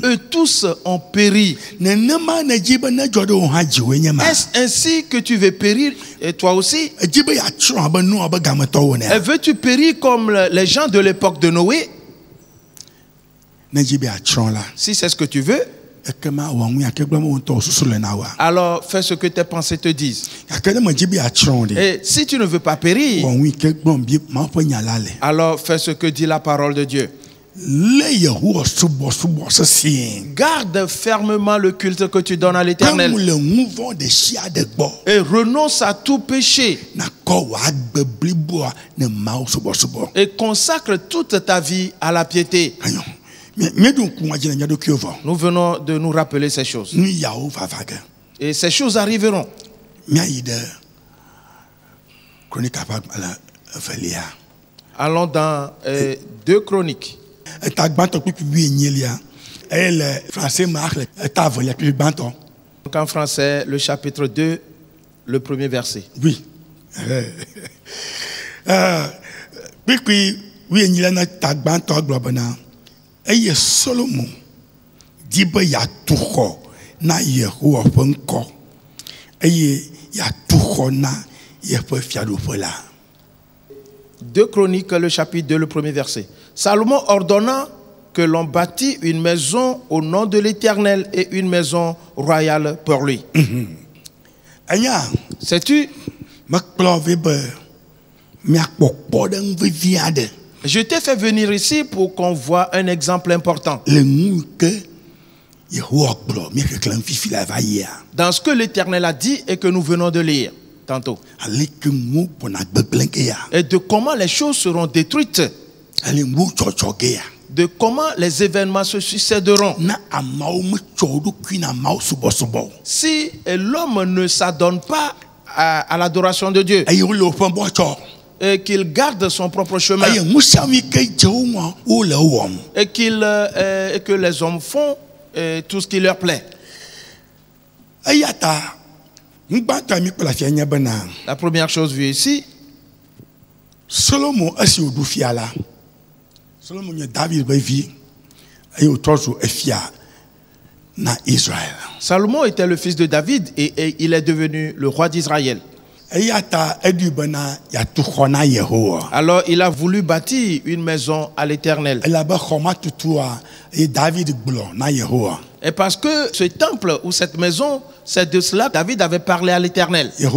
Eux tous ont péri. Est-ce ainsi que tu veux périr et toi aussi? Et veux-tu périr comme les gens de l'époque de Noé? Si c'est ce que tu veux, alors fais ce que tes pensées te disent. Et si tu ne veux pas périr, alors fais ce que dit la parole de Dieu. Garde fermement le culte que tu donnes à l'Éternel. Et renonce à tout péché. Et consacre toute ta vie à la piété. Nous venons de nous rappeler ces choses. Et ces choses arriveront. Allons dans 2 Chroniques. Donc en français, le chapitre 2, le premier verset. Oui. Solomon dit que ya tucho na Yehowa penko ya tucho na Yehowa fiadofola. 2 Chroniques, le chapitre 2, le premier verset. Salomon ordonna que l'on bâtit une maison au nom de l'Éternel et une maison royale pour lui. Sais-tu? Je t'ai fait venir ici pour qu'on voit un exemple important. Dans ce que l'Éternel a dit et que nous venons de lire tantôt. Et de comment les choses seront détruites. De comment les événements se succéderont. Si l'homme ne s'adonne pas à l'adoration de Dieu. Et qu'il garde son propre chemin. Et que les hommes font tout ce qui leur plaît. La première chose vue ici. Solomon Salomon était le fils de David et il est devenu le roi d'Israël. Alors il a voulu bâtir une maison à l'Éternel. Et parce que ce temple ou cette maison, c'est de cela que David avait parlé à l'Éternel. Et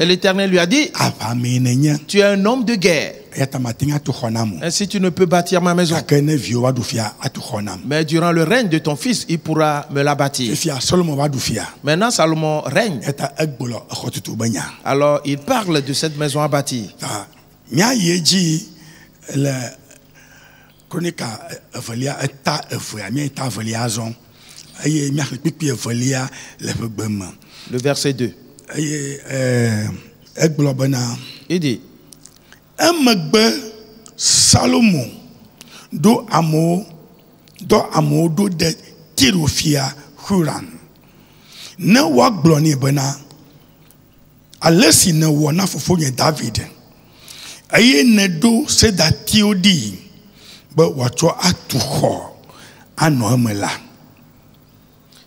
l'Éternel lui a dit, tu es un homme de guerre. Ainsi tu ne peux bâtir ma maison. Mais durant le règne de ton fils, il pourra me la bâtir. Maintenant, Salomon règne. Alors, il parle de cette maison à bâtir. Le verset 2. Il dit Salomon do amo do de tirofia Huram ne wa gloni bena alesi ne wo na fofo nye David aye ne do se da tiodi ba wato atuho anomela.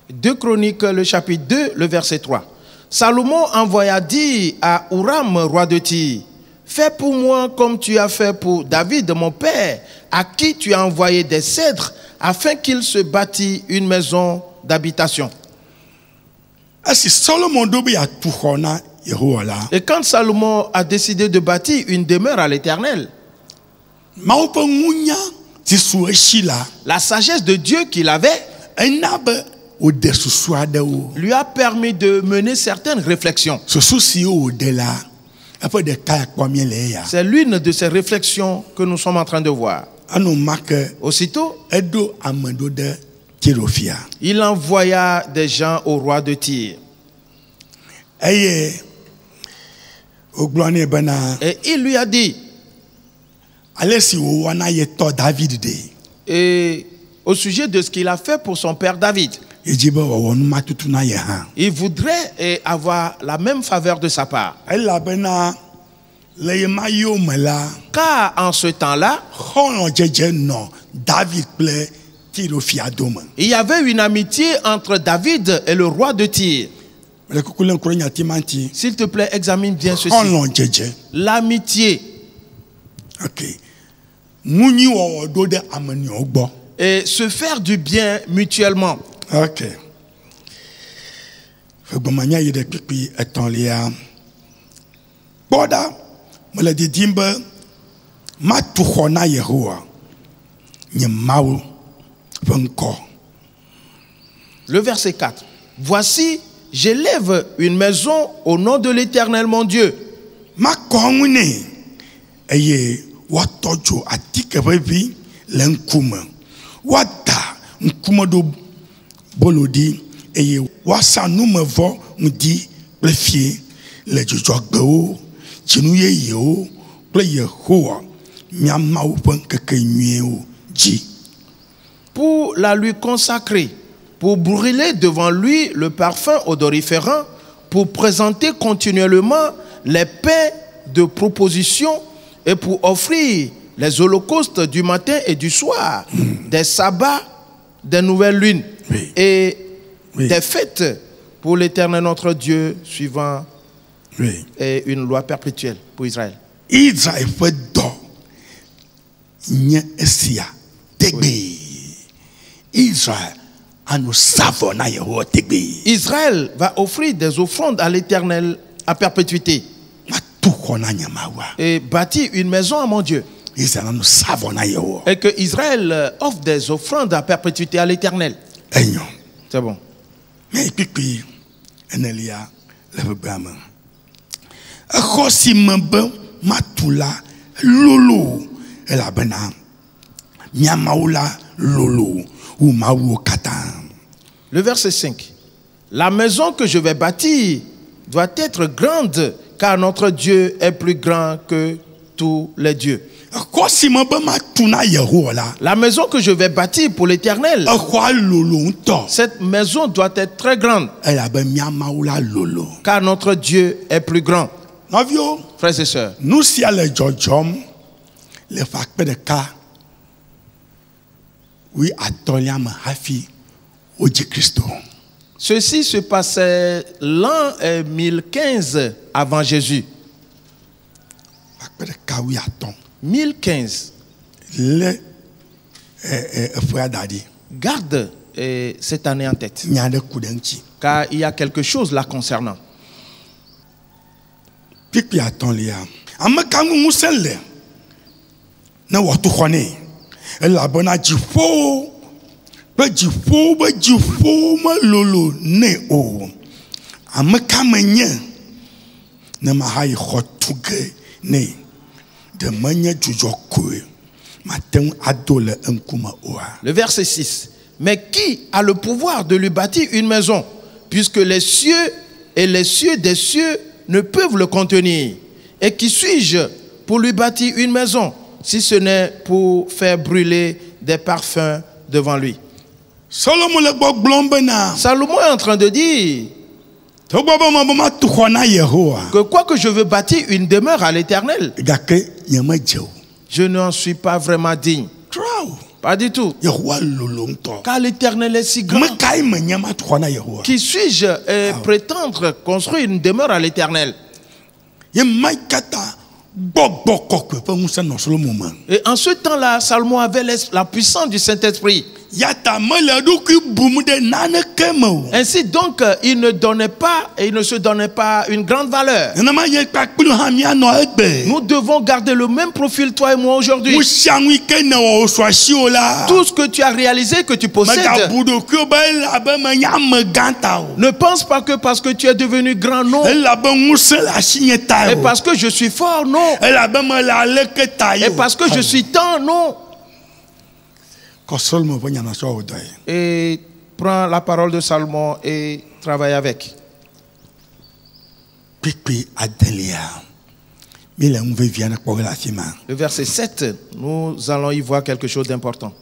2 Chroniques, le chapitre 2, le verset 3. Salomon envoya dire à Huram, roi de Tyr, fais pour moi comme tu as fait pour David, mon père, à qui tu as envoyé des cèdres, afin qu'il se bâtisse une maison d'habitation. Et quand Salomon a décidé de bâtir une demeure à l'Éternel, la sagesse de Dieu qu'il avait lui a permis de mener certaines réflexions. C'est l'une de ces réflexions que nous sommes en train de voir. Aussitôt, il envoya des gens au roi de Tyr. Et il lui a dit, et au sujet de ce qu'il a fait pour son père David, il voudrait avoir la même faveur de sa part. Car en ce temps-là, il y avait une amitié entre David et le roi de Tyr. S'il te plaît, examine bien ceci. L'amitié. Et se faire du bien mutuellement. Ok. Le verset 4. Voici, j'élève une maison au nom de l'Éternel mon Dieu. Bolodi eye wasa numevo mudi plefie le jojogbewo chinuye yeo ple Yehowa miamawo pen kekenyueo ji. Pour la lui consacrer, pour brûler devant lui le parfum odoriférant, pour présenter continuellement les pains de proposition et pour offrir les holocaustes du matin et du soir, des sabbats, des nouvelles lunes et des fêtes pour l'Éternel notre Dieu, suivant et une loi perpétuelle pour Israël. Israël fait do nye esia tegbe. Israël Israël va offrir des offrandes à l'Éternel à perpétuité et bâtir une maison à mon Dieu. Et que Israël offre des offrandes à perpétuité à l'Éternel. C'est bon. Le verset 5. La maison que je vais bâtir doit être grande, car notre Dieu est plus grand que tous les dieux. La maison que je vais bâtir pour l'Éternel, cette maison doit être très grande, car notre Dieu est plus grand. Frères et sœurs, ceci se passait l'an 1015 avant Jésus. 1015. Garde cette année en tête, car il y a quelque chose là concernant. na watu khone la bona jifo ba jifo ma lolo ne o amaka manye na mahai khotuge ne de manye jujokwe matin adole nkuma oa. Le verset 6. Mais qui a le pouvoir de lui bâtir une maison, puisque les cieux et les cieux des cieux ne peuvent le contenir? Et qui suis-je pour lui bâtir une maison, si ce n'est pour faire brûler des parfums devant lui? Salomon est en train de dire que quoique je veux bâtir une demeure à l'Éternel, je n'en suis pas vraiment digne. Pas du tout. Car l'Éternel est si grand. Qui suis-je prétendre construire une demeure à l'Éternel? Et en ce temps-là, Salomon avait la puissance du Saint-Esprit. Ainsi donc, il ne se donnait pas une grande valeur. Nous devons garder le même profil, toi et moi, aujourd'hui. Tout ce que tu as réalisé, que tu possèdes, ne pense pas que parce que tu es devenu grand, non. Et parce que je suis fort, non. Et parce que je suis tant, non. Et prends la parole de Salomon et travaille avec. Le verset 7, nous allons y voir quelque chose d'important.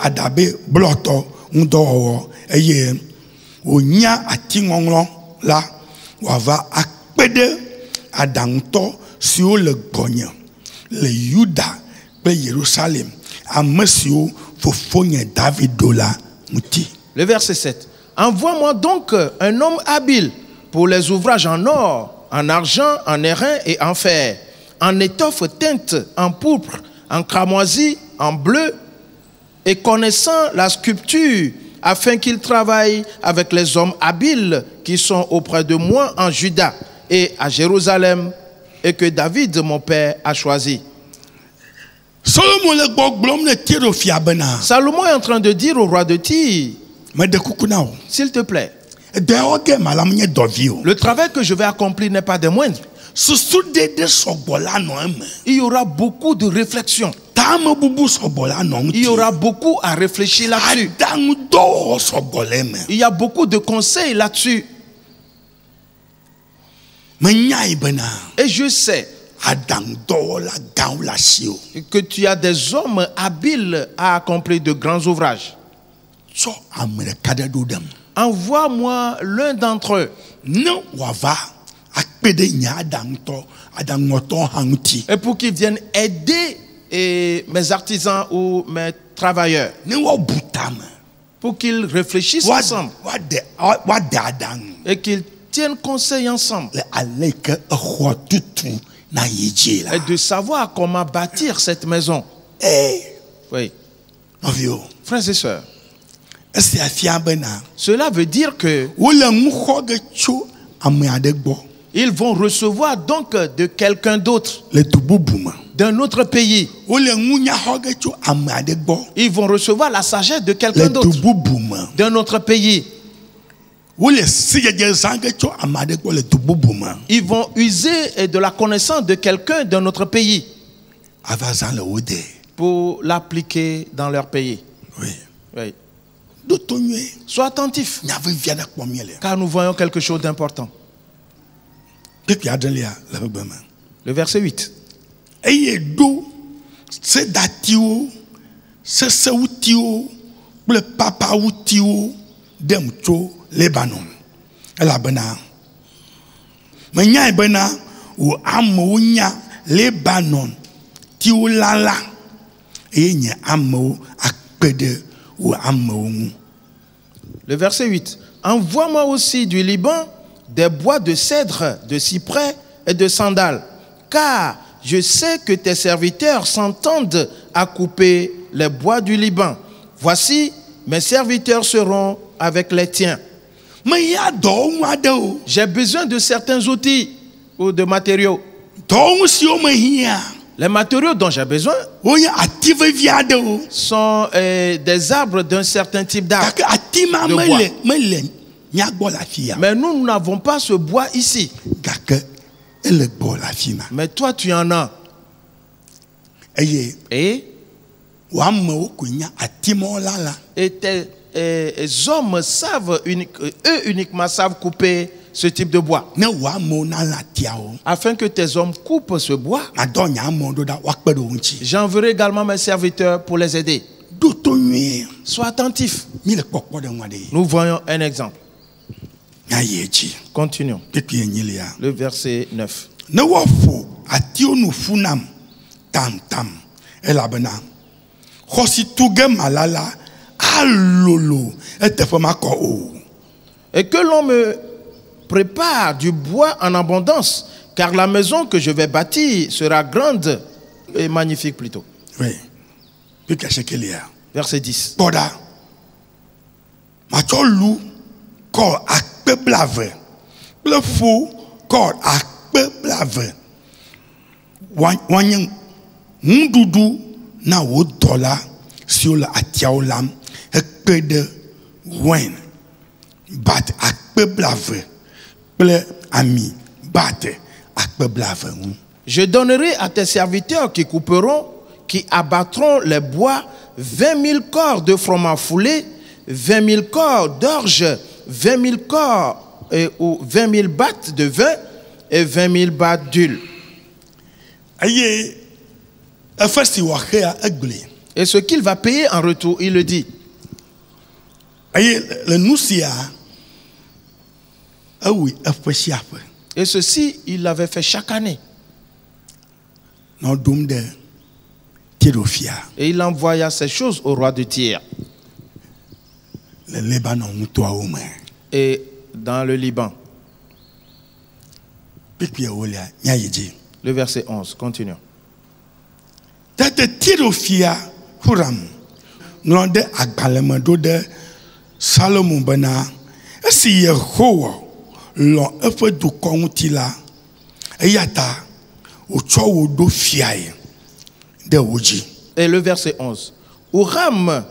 Adabe bloto ndo eye onya atingonglo la wava akpede adanto sur le gogne le Juda pe Jérusalem amesio fofogne David dola muti. Le verset 7. Envoie-moi donc un homme habile pour les ouvrages en or, en argent, en airain et en fer, en étoffe teinte, en pourpre, en cramoisi, en bleu, et connaissant la sculpture, afin qu'il travaille avec les hommes habiles qui sont auprès de moi en Juda et à Jérusalem, et que David, mon père, a choisi. Salomon est en train de dire au roi de Tyr, s'il te plaît, le travail que je vais accomplir n'est pas des moindres. Il y aura beaucoup de réflexions. Il y aura beaucoup à réfléchir là-dessus. Il y a beaucoup de conseils là-dessus. Et je sais que tu as des hommes habiles à accomplir de grands ouvrages. Envoie-moi l'un d'entre eux. Et pour qu'ils viennent aider mes artisans ou mes travailleurs. Pour qu'ils réfléchissent ensemble. Et qu'ils tiennent conseil ensemble. Et de savoir comment bâtir cette maison. Oui. Frères et sœurs. Cela veut dire que ils vont recevoir donc de quelqu'un d'autre, d'un autre pays. Ils vont recevoir la sagesse de quelqu'un d'autre, d'un autre pays. Ils vont user de la connaissance de quelqu'un d'un autre pays pour l'appliquer dans leur pays. Oui. Sois attentif, car nous voyons quelque chose d'important. Le verset 8. Lebanon. Lebanon. Le verset 8. Envoie-moi aussi du Liban des bois de cèdre, de cyprès et de sandal, car je sais que tes serviteurs s'entendent à couper les bois du Liban. Voici, mes serviteurs seront avec les tiens. J'ai besoin de certains outils ou de matériaux. Les matériaux dont j'ai besoin sont des arbres d'un certain type d'arbre. Mais nous n'avons pas ce bois ici. Mais toi, tu en as. Et tes hommes savent, eux uniquement savent couper ce type de bois. Afin que tes hommes coupent ce bois, j'enverrai également mes serviteurs pour les aider. Sois attentif. Nous voyons un exemple. Continuons. Le verset 9. Et que l'on me prépare du bois en abondance, car la maison que je vais bâtir sera grande et magnifique plutôt. Oui. Verset 10. Je donnerai à tes serviteurs qui couperont, qui abattront les bois, 20 000 corps de froment foulé, 20 000 corps d'orge, 20 000 corps ou 20 000 battes de vin et 20 000 battes d'huile. Et ce qu'il va payer en retour, il le dit. Et ceci, il l'avait fait chaque année. Et il envoya ces choses au roi de Tyr. Et dans le Liban. Le verset 11, continuons. Et le verset 11. Huram,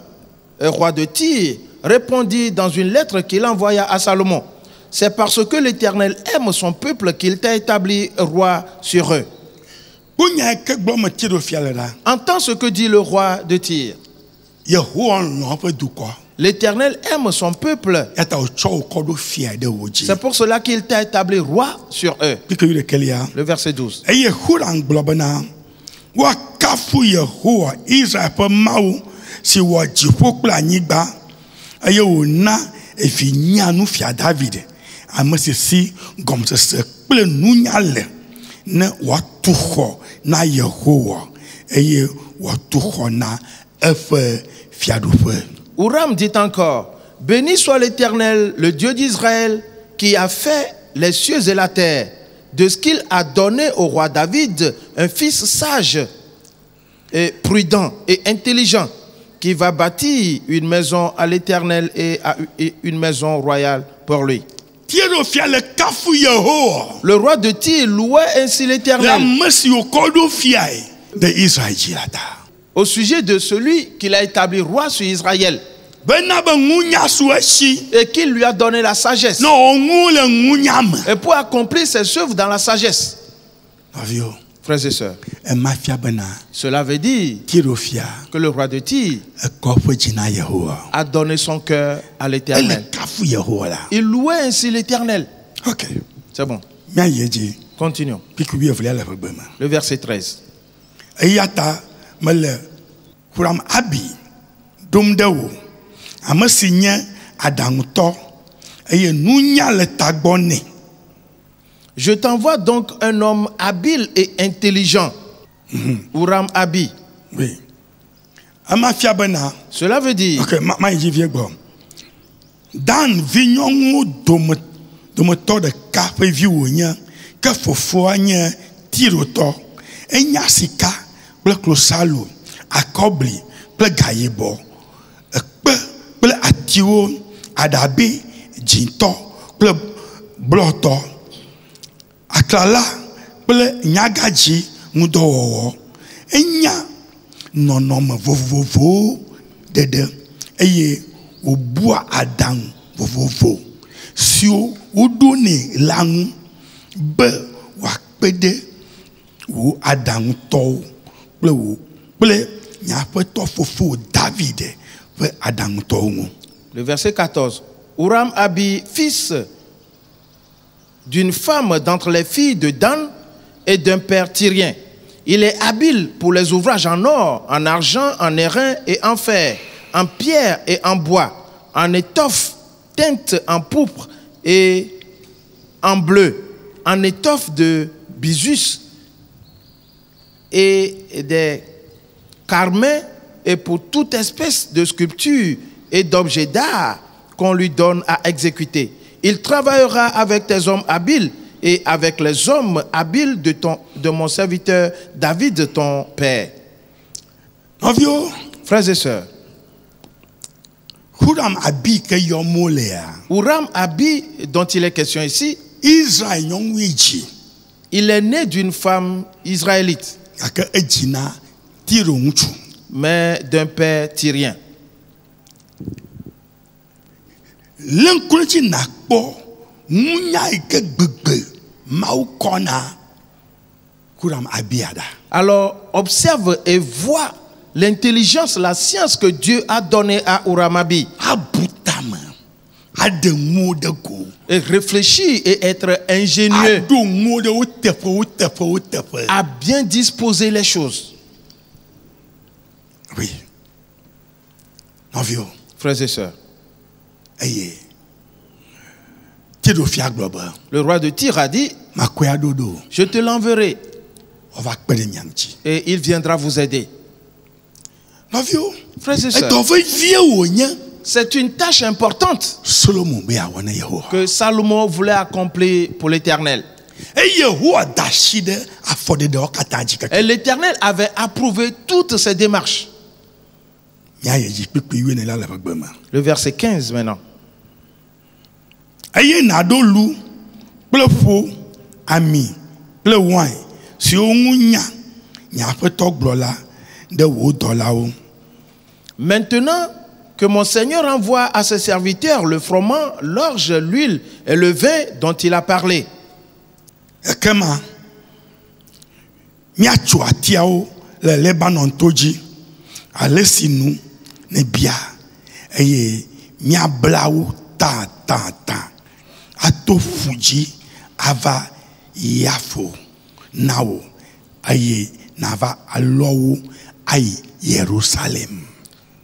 roi de Tyr, répondit dans une lettre qu'il envoya à Salomon. C'est parce que l'Éternel aime son peuple qu'il t'a établi roi sur eux. Entends ce que dit le roi de Tyr. L'Éternel aime son peuple. C'est pour cela qu'il t'a établi roi sur eux. Le verset 12. Huram dit encore, béni soit l'Éternel, le Dieu d'Israël, qui a fait les cieux et la terre, de ce qu'il a donné au roi David un fils sage, et prudent et intelligent, qui va bâtir une maison à l'Éternel et une maison royale pour lui. Le roi de Tyr louait ainsi l'Éternel au sujet de celui qu'il a établi roi sur Israël et qu'il lui a donné la sagesse et pour accomplir ses œuvres dans la sagesse. Frères et sœurs, cela veut dire que le roi de Tyr a donné son cœur à l'Éternel. Il louait ainsi l'Éternel. Ok. C'est bon. Continuons. Le verset 13. Je t'envoie donc un homme habile et intelligent. Huram Abi. Oui. Cela veut dire. Ok, Dan vignon domoto de café viounia, que fofoanya tiroto, enya sika, bloklo salo, akobli ple gayebo ekpe ple atiwo adabe jinto ple bloto aklala ple nyagaji ngudowo enya nonome vovovo dede eye obua adan vovovo sio udone lang be wakpede wo adan to ple wo ple nyape to fofo David ve adan to wo. Le verset 14. Huram-Abi, fils d'une femme d'entre les filles de Dan et d'un père tyrien. Il est habile pour les ouvrages en or, en argent, en airain et en fer, en pierre et en bois, en étoffe teinte en pourpre et en bleu, en étoffe de bisus et des carmins et pour toute espèce de sculpture et d'objets d'art qu'on lui donne à exécuter. Il travaillera avec tes hommes habiles et avec les hommes habiles de mon serviteur David, ton père. Frères et sœurs, Huram-Abi dont il est question ici, il est né d'une femme israélite, mais d'un père tyrien. Alors, observe et vois l'intelligence, la science que Dieu a donnée à Huram-Abi. Et réfléchir et être ingénieux, à bien disposer les choses. Oui. Frères et sœurs, le roi de Tyr a dit, je te l'enverrai et il viendra vous aider. Frères et sœurs, c'est une tâche importante que Salomon voulait accomplir pour l'Éternel. Et l'Éternel avait approuvé toutes ces démarches. Le verset 15 maintenant. Maintenant que mon Seigneur envoie à ses serviteurs le froment, l'orge, l'huile et le vin dont il a parlé.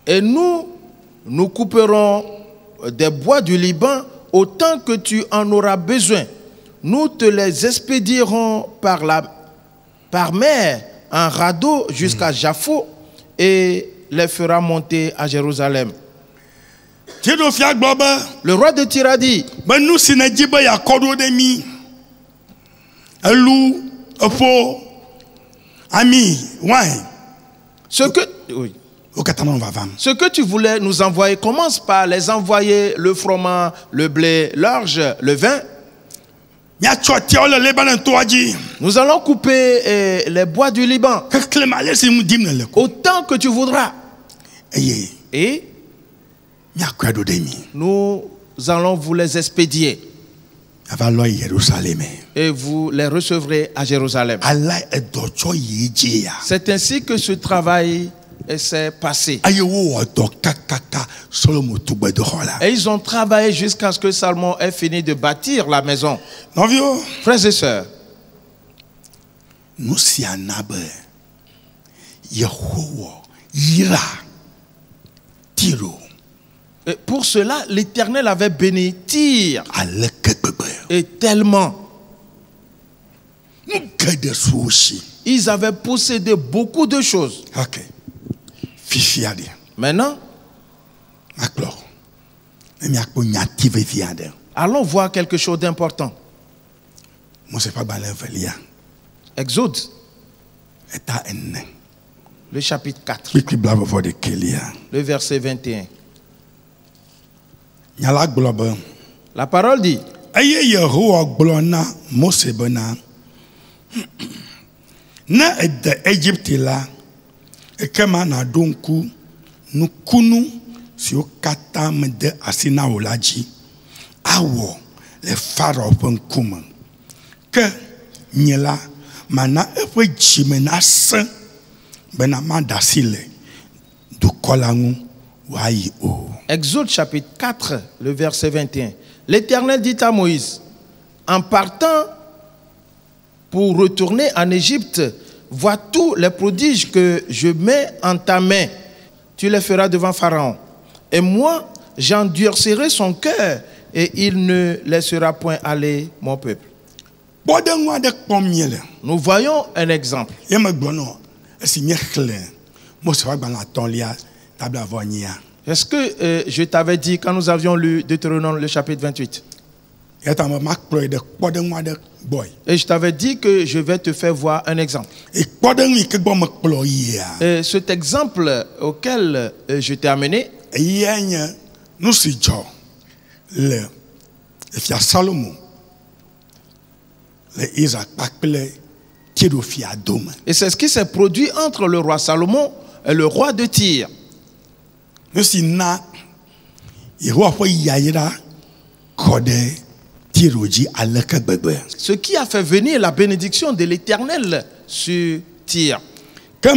Et nous couperons des bois du Liban autant que tu en auras besoin. Nous te les expédierons par mer en radeau jusqu'à Jaffo et les fera monter à Jérusalem. Le roi de Tyr a dit, ce que tu voulais nous envoyer, commence par les envoyer le froment, le blé, l'orge, le vin. Nous allons couper les bois du Liban autant que tu voudras. Et nous allons vous les expédier. Et vous les recevrez à Jérusalem. C'est ainsi que ce travail s'est passé. Et ils ont travaillé jusqu'à ce que Salomon ait fini de bâtir la maison. Frères et sœurs, et pour cela, l'Éternel avait béni Tyr. Et tellement. Ils avaient possédé beaucoup de choses. Maintenant, allons voir quelque chose d'important. Exode. le chapitre 4, le verset 21. La parole dit, na ede Egypte la ekema na donku nukunu si o kata mede asina olaji awo le Pharaoh penkum ke nyela mana efwe jime na san bena mandasile du kolangu wayi o. Exode chapitre 4 le verset 21. L'Éternel dit à Moïse, en partant pour retourner en Égypte, vois tous les prodiges que je mets en ta main. Tu les feras devant Pharaon. Et moi, j'endurcirai son cœur et il ne laissera point aller mon peuple. Nous voyons un exemple. Est-ce que je t'avais dit quand nous avions lu Deutéronome le chapitre 28? Et je t'avais dit que je vais te faire voir un exemple. Et cet exemple auquel je t'ai amené, et c'est ce qui s'est produit entre le roi Salomon et le roi de Tyr. Ce qui a fait venir la bénédiction de l'Éternel sur Tyr. Et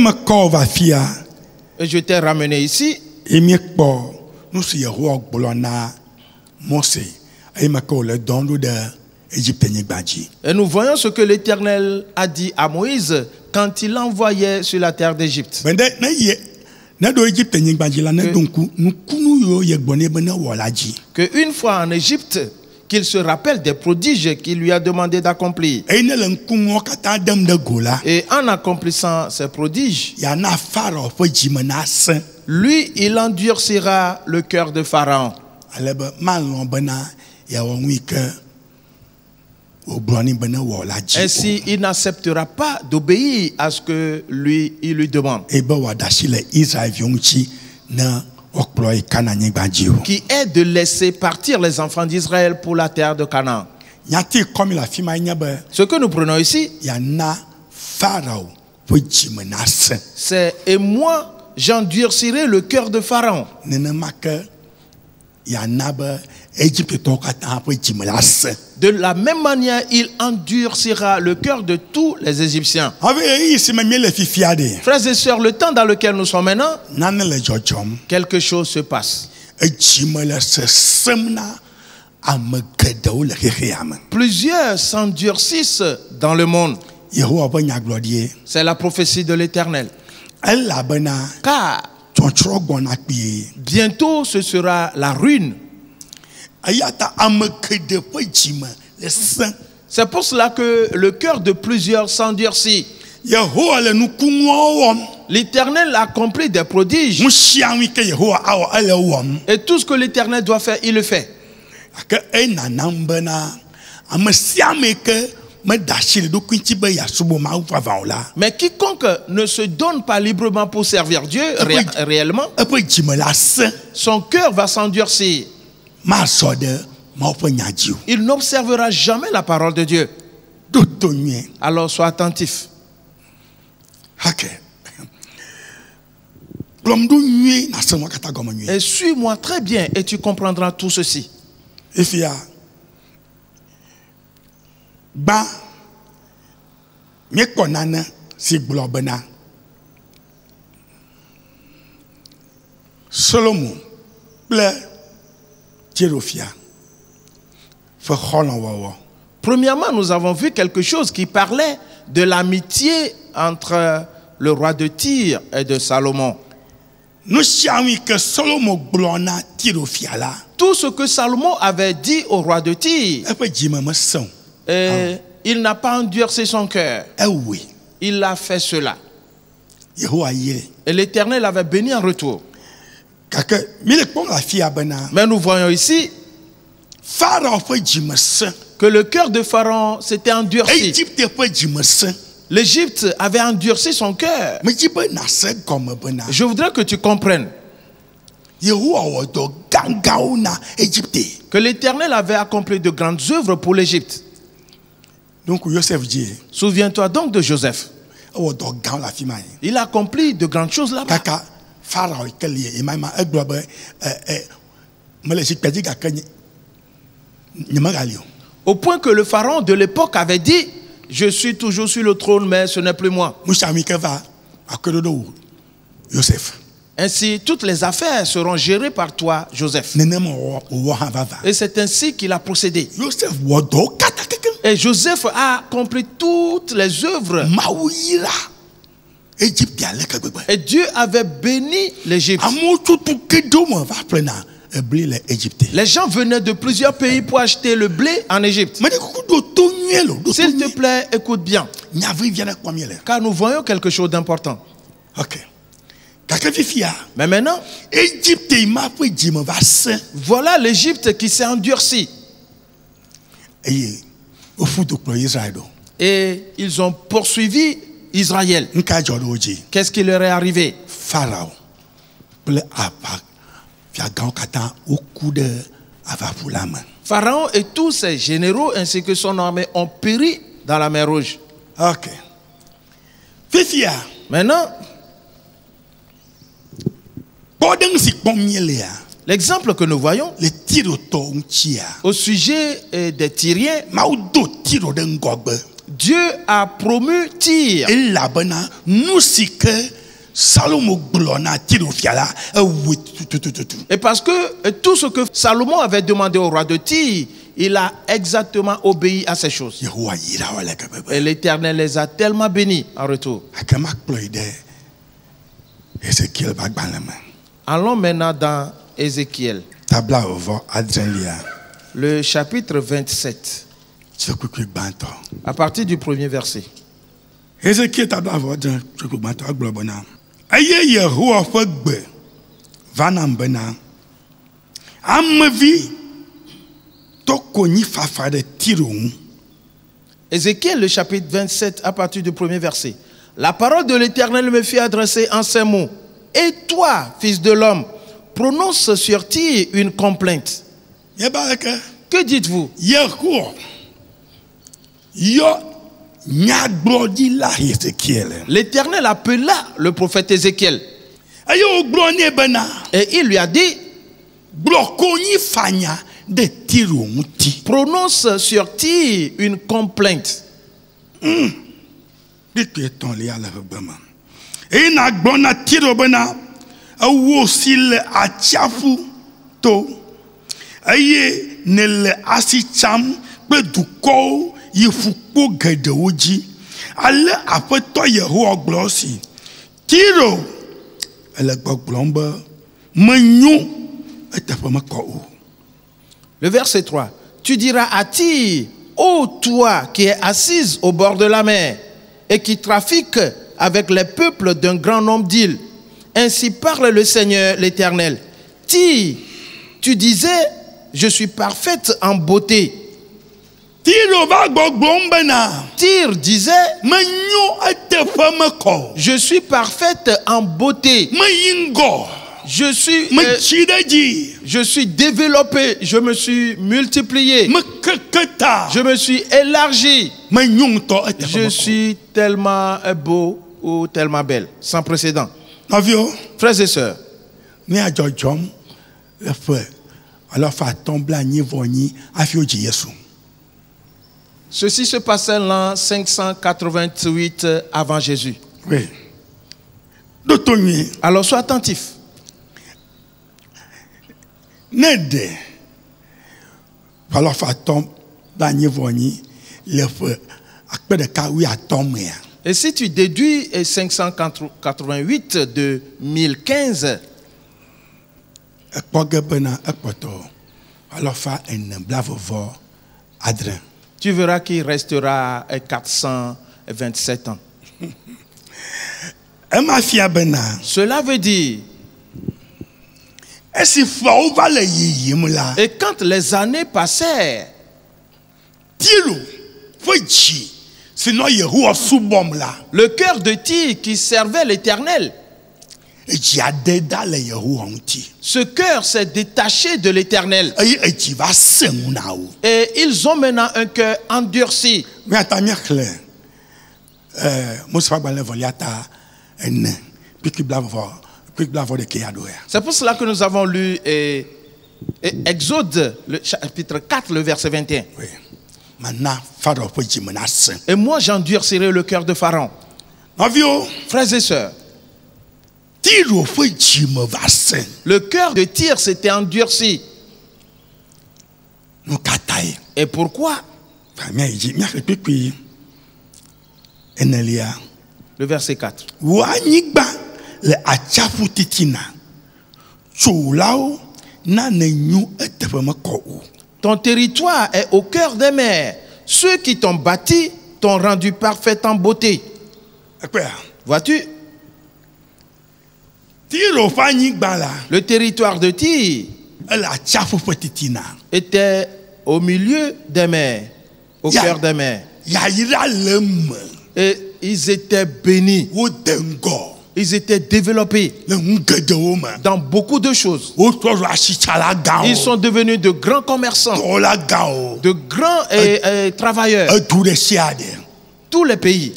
je t'ai ramené ici. Et nous voyons ce que l'Éternel a dit à Moïse quand il l'envoyait sur la terre d'Égypte. Que une fois en Égypte, qu'il se rappelle des prodiges qu'il lui a demandé d'accomplir. Et en accomplissant ces prodiges, lui, il endurcira le cœur de Pharaon. Ainsi, il n'acceptera pas d'obéir à ce que lui, il lui demande. Qui est de laisser partir les enfants d'Israël pour la terre de Canaan. Ce que nous prenons ici, c'est « Et moi, j'endurcirai le cœur de Pharaon ». De la même manière, il endurcira le cœur de tous les Égyptiens. Frères et sœurs, le temps dans lequel nous sommes maintenant, quelque chose se passe. Plusieurs s'endurcissent dans le monde. C'est la prophétie de l'Éternel. Car bientôt ce sera la ruine. C'est pour cela que le cœur de plusieurs s'endurcit. L'Éternel a accompli des prodiges. Et tout ce que l'Éternel doit faire, il le fait. Mais quiconque ne se donne pas librement pour servir Dieu réellement, son cœur va s'endurcir. Il n'observera jamais la parole de Dieu. Alors sois attentif. Et suis-moi très bien et tu comprendras tout ceci. Solomon, premièrement, nous avons vu quelque chose qui parlait de l'amitié entre le roi de Tyr et de Salomon. Tout ce que Salomon avait dit au roi de Tyr, et il n'a pas endurci son cœur. Il a fait cela. Et l'Éternel avait béni en retour. Mais nous voyons ici que le cœur de Pharaon s'était endurci. L'Égypte avait endurci son cœur. Je voudrais que tu comprennes que l'Éternel avait accompli de grandes œuvres pour l'Égypte. Souviens-toi donc de Joseph. Il a accompli de grandes choses là-bas. Au point que le pharaon de l'époque avait dit: je suis toujours sur le trône, mais ce n'est plus moi. Ainsi, toutes les affaires seront gérées par toi, Joseph. Et c'est ainsi qu'il a procédé. Et Joseph a accompli toutes les œuvres. Et Dieu avait béni l'Égypte. Les gens venaient de plusieurs pays pour acheter le blé en Égypte. S'il te plaît, écoute bien. Car nous voyons quelque chose d'important. Mais maintenant, voilà l'Égypte qui s'est endurcie. Et ils ont poursuivi Israël. Qu'est-ce qui leur est arrivé? Pharaon et tous ses généraux ainsi que son armée ont péri dans la mer Rouge. Maintenant, l'exemple que nous voyons au sujet des Tyriens, Dieu a promu Tyr. Et parce que tout ce que Salomon avait demandé au roi de Tyr, il a exactement obéi à ces choses. Et l'Éternel les a tellement bénis en retour. Allons maintenant dans Ézéchiel, le chapitre 27, à partir du premier verset. Ézéchiel Ézéchiel, le chapitre 27, à partir du premier verset. La parole de l'Éternel me fit adresser en ces mots. Et toi, fils de l'homme, prononce sur Tyr une complainte. Que dites-vous? L'Éternel appela le prophète Ézéchiel. Et il lui a dit: prononce sur Tyr une complainte. Le verset 3. Tu diras à Tyr: ô toi qui es assise au bord de la mer et qui trafique avec les peuples d'un grand nombre d'îles. Ainsi parle le Seigneur l'Éternel. Tyr, tu disais: je suis parfaite en beauté. Tyr disait: je suis parfaite en beauté. Je suis développé, je me suis multiplié, je me suis élargi, je suis tellement beau ou tellement belle, sans précédent. Frères et sœurs, ceci se passait l'an 588 avant Jésus. Oui. Alors sois attentif. Et si tu déduis 588 de 1015, tu verras qu'il restera 427 ans. Cela veut dire, et quand les années passèrent, Le cœur de Tyr qui servait l'Éternel. Ce cœur s'est détaché de l'Éternel. Et ils ont maintenant un cœur endurci. C'est pour cela que nous avons lu Exode, le chapitre 4, le verset 21. Et moi j'endurcirai le cœur de Pharaon. Frères et sœurs, le cœur de Tyr s'était endurci. Et pourquoi? Le verset 4. Ton territoire est au cœur des mers. Ceux qui t'ont bâti t'ont rendu parfait en beauté. Vois-tu? Le territoire de Tyr était au milieu des mers, au cœur des mers. Et ils étaient bénis. Ils étaient développés dans beaucoup de choses. Ils sont devenus de grands commerçants, de grands travailleurs. Tous les pays.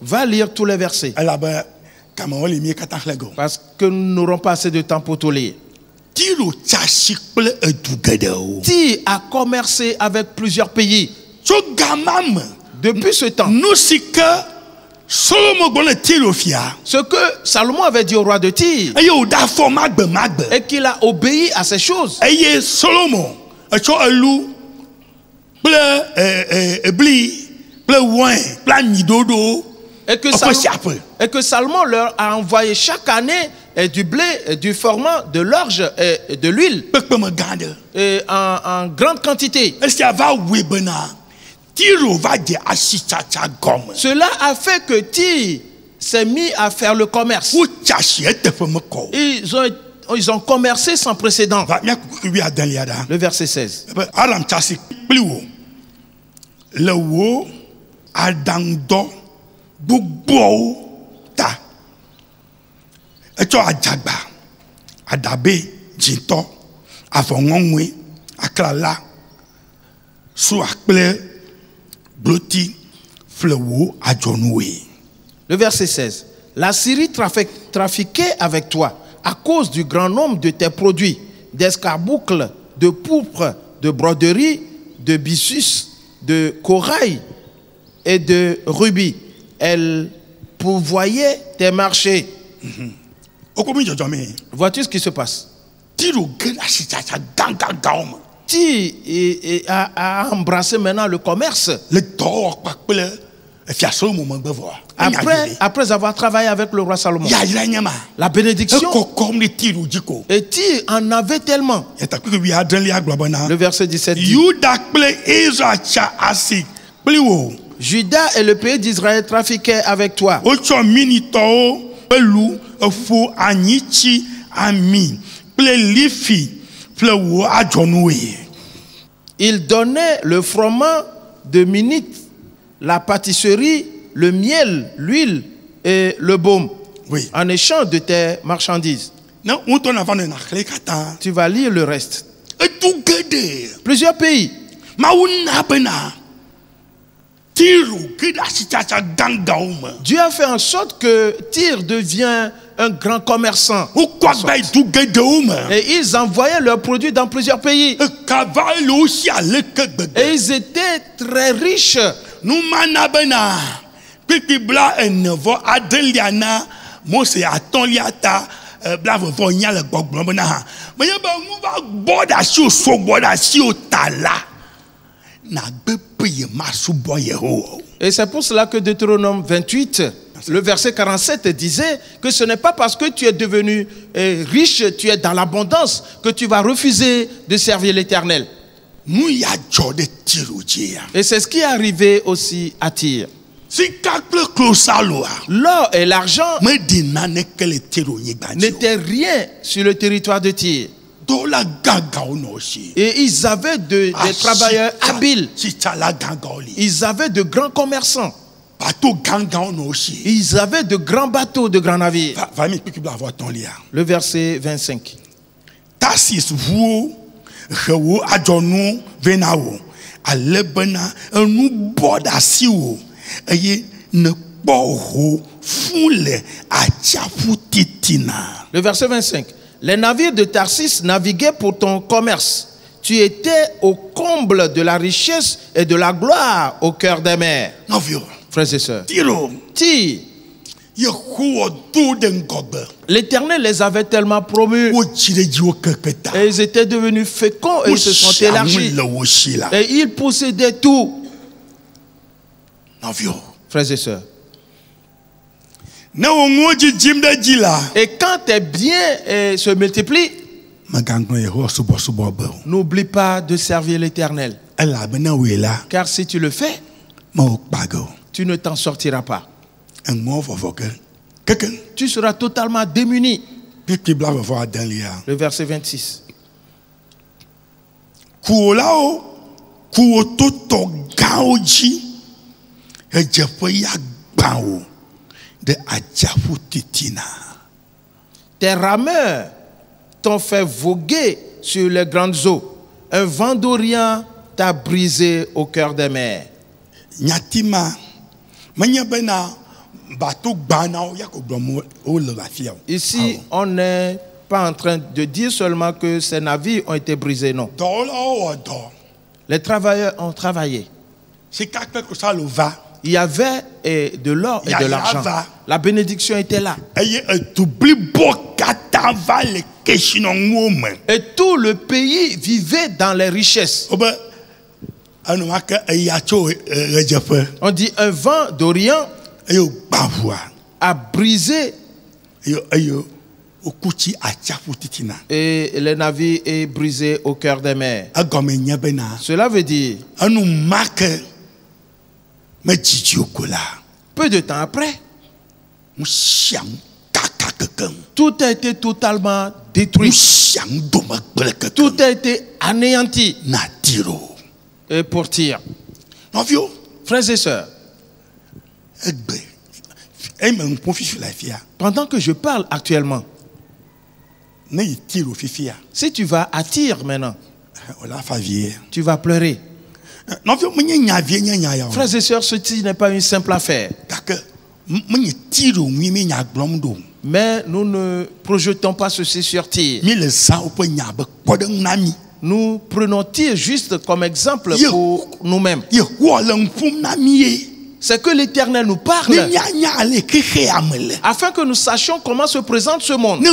Va lire tous les versets. Parce que nous n'aurons pas assez de temps pour tout lire. Tyr a commercé avec plusieurs pays. Depuis ce temps, ce que Salomon avait dit au roi de Tyr, et qu'il a obéi à ces choses. Et que Salomon leur a envoyé chaque année du blé, du froment, de l'orge et de l'huile en grande quantité. Cela a fait que Tyr s'est mis à faire le commerce. Ils ont commercé sans précédent. Le verset 16. Le verset 16. La Syrie trafiquait avec toi à cause du grand nombre de tes produits, d'escarboucles, de pourpre, de broderie, de byssus, de corail et de rubis. Elle pourvoyait tes marchés. Vois-tu ce qui se passe? Tyr a embrassé maintenant le commerce. Après avoir travaillé avec le roi Salomon, la bénédiction, et Tyr en avait tellement. Le verset 17 dit, Juda et le pays d'Israël trafiquaient avec toi. Il donnait le froment de Minite, la pâtisserie, le miel, l'huile et le baume en échange de tes marchandises. Tu vas lire le reste. Plusieurs pays. Dieu a fait en sorte que Tyr devient un grand commerçant. Et ils envoyaient leurs produits dans plusieurs pays. Et ils étaient très riches. Et c'est pour cela que Deutéronome 28, le verset 47 disait que ce n'est pas parce que tu es devenu riche, tu es dans l'abondance, que tu vas refuser de servir l'Éternel. Et c'est ce qui est arrivé aussi à Tyr. L'or et l'argent n'étaient rien sur le territoire de Tyr. Et ils avaient des travailleurs habiles. Ils avaient de grands commerçants. Ils avaient de grands bateaux, de grands navires. Le verset 25. Tarsis vous adjonou venao alebena enu boda siwo eye ne boho fule achafu titina. Le verset 25. Les navires de Tarsis naviguaient pour ton commerce. Tu étais au comble de la richesse et de la gloire au cœur des mers. Frères et sœurs. L'Éternel les avait tellement promus. Et ils étaient devenus féconds et ils se sont élargis. Et ils possédaient tout. Frères et sœurs. Et quand tes biens se multiplient, n'oublie pas de servir l'Éternel. Car si tu le fais, tu ne t'en sortiras pas. Tu seras totalement démuni. Le verset 26. Tes rameurs t'ont fait voguer sur les grandes eaux. Un vent d'Orient t'a brisé au cœur des mers. Ici, on n'est pas en train de dire seulement que ces navires ont été brisés, non. Les travailleurs ont travaillé. Il y avait de l'or et de l'argent. La bénédiction était là. Et tout le pays vivait dans les richesses. On dit un vent d'Orient a brisé et les navires est brisé au cœur des mers. Cela veut dire peu de temps après, tout a été totalement détruit. Tout a été anéanti. Et pour Tyr, frères et sœurs, pendant que je parle actuellement, si tu vas à Tyr maintenant, tu vas pleurer. Frères et sœurs, ceci n'est pas une simple affaire. Mais nous ne projetons pas ceci sur Tyr. Nous prenons Tyr juste comme exemple pour nous-mêmes. C'est que l'Éternel nous parle afin que nous sachions comment se présente ce monde.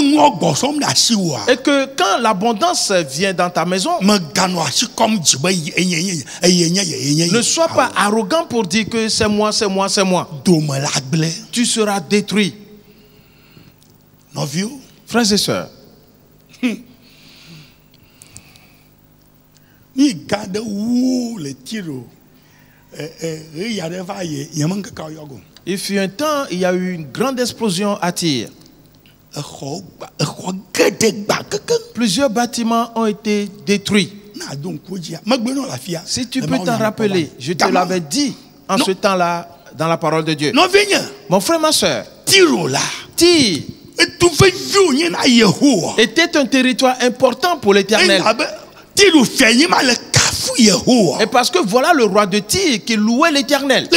Et que quand l'abondance vient dans ta maison, ne sois pas arrogant pour dire que c'est moi, c'est moi, c'est moi. Tu seras détruit. Frères et sœurs, il fut un temps, il y a eu une grande explosion à Tyr. Plusieurs bâtiments ont été détruits. Si tu peux t'en rappeler, je te l'avais dit en ce temps-là dans la parole de Dieu. Mon frère, ma soeur, Tyr était un territoire important pour l'Éternel. Et parce que voilà le roi de Tyr qui louait l'Éternel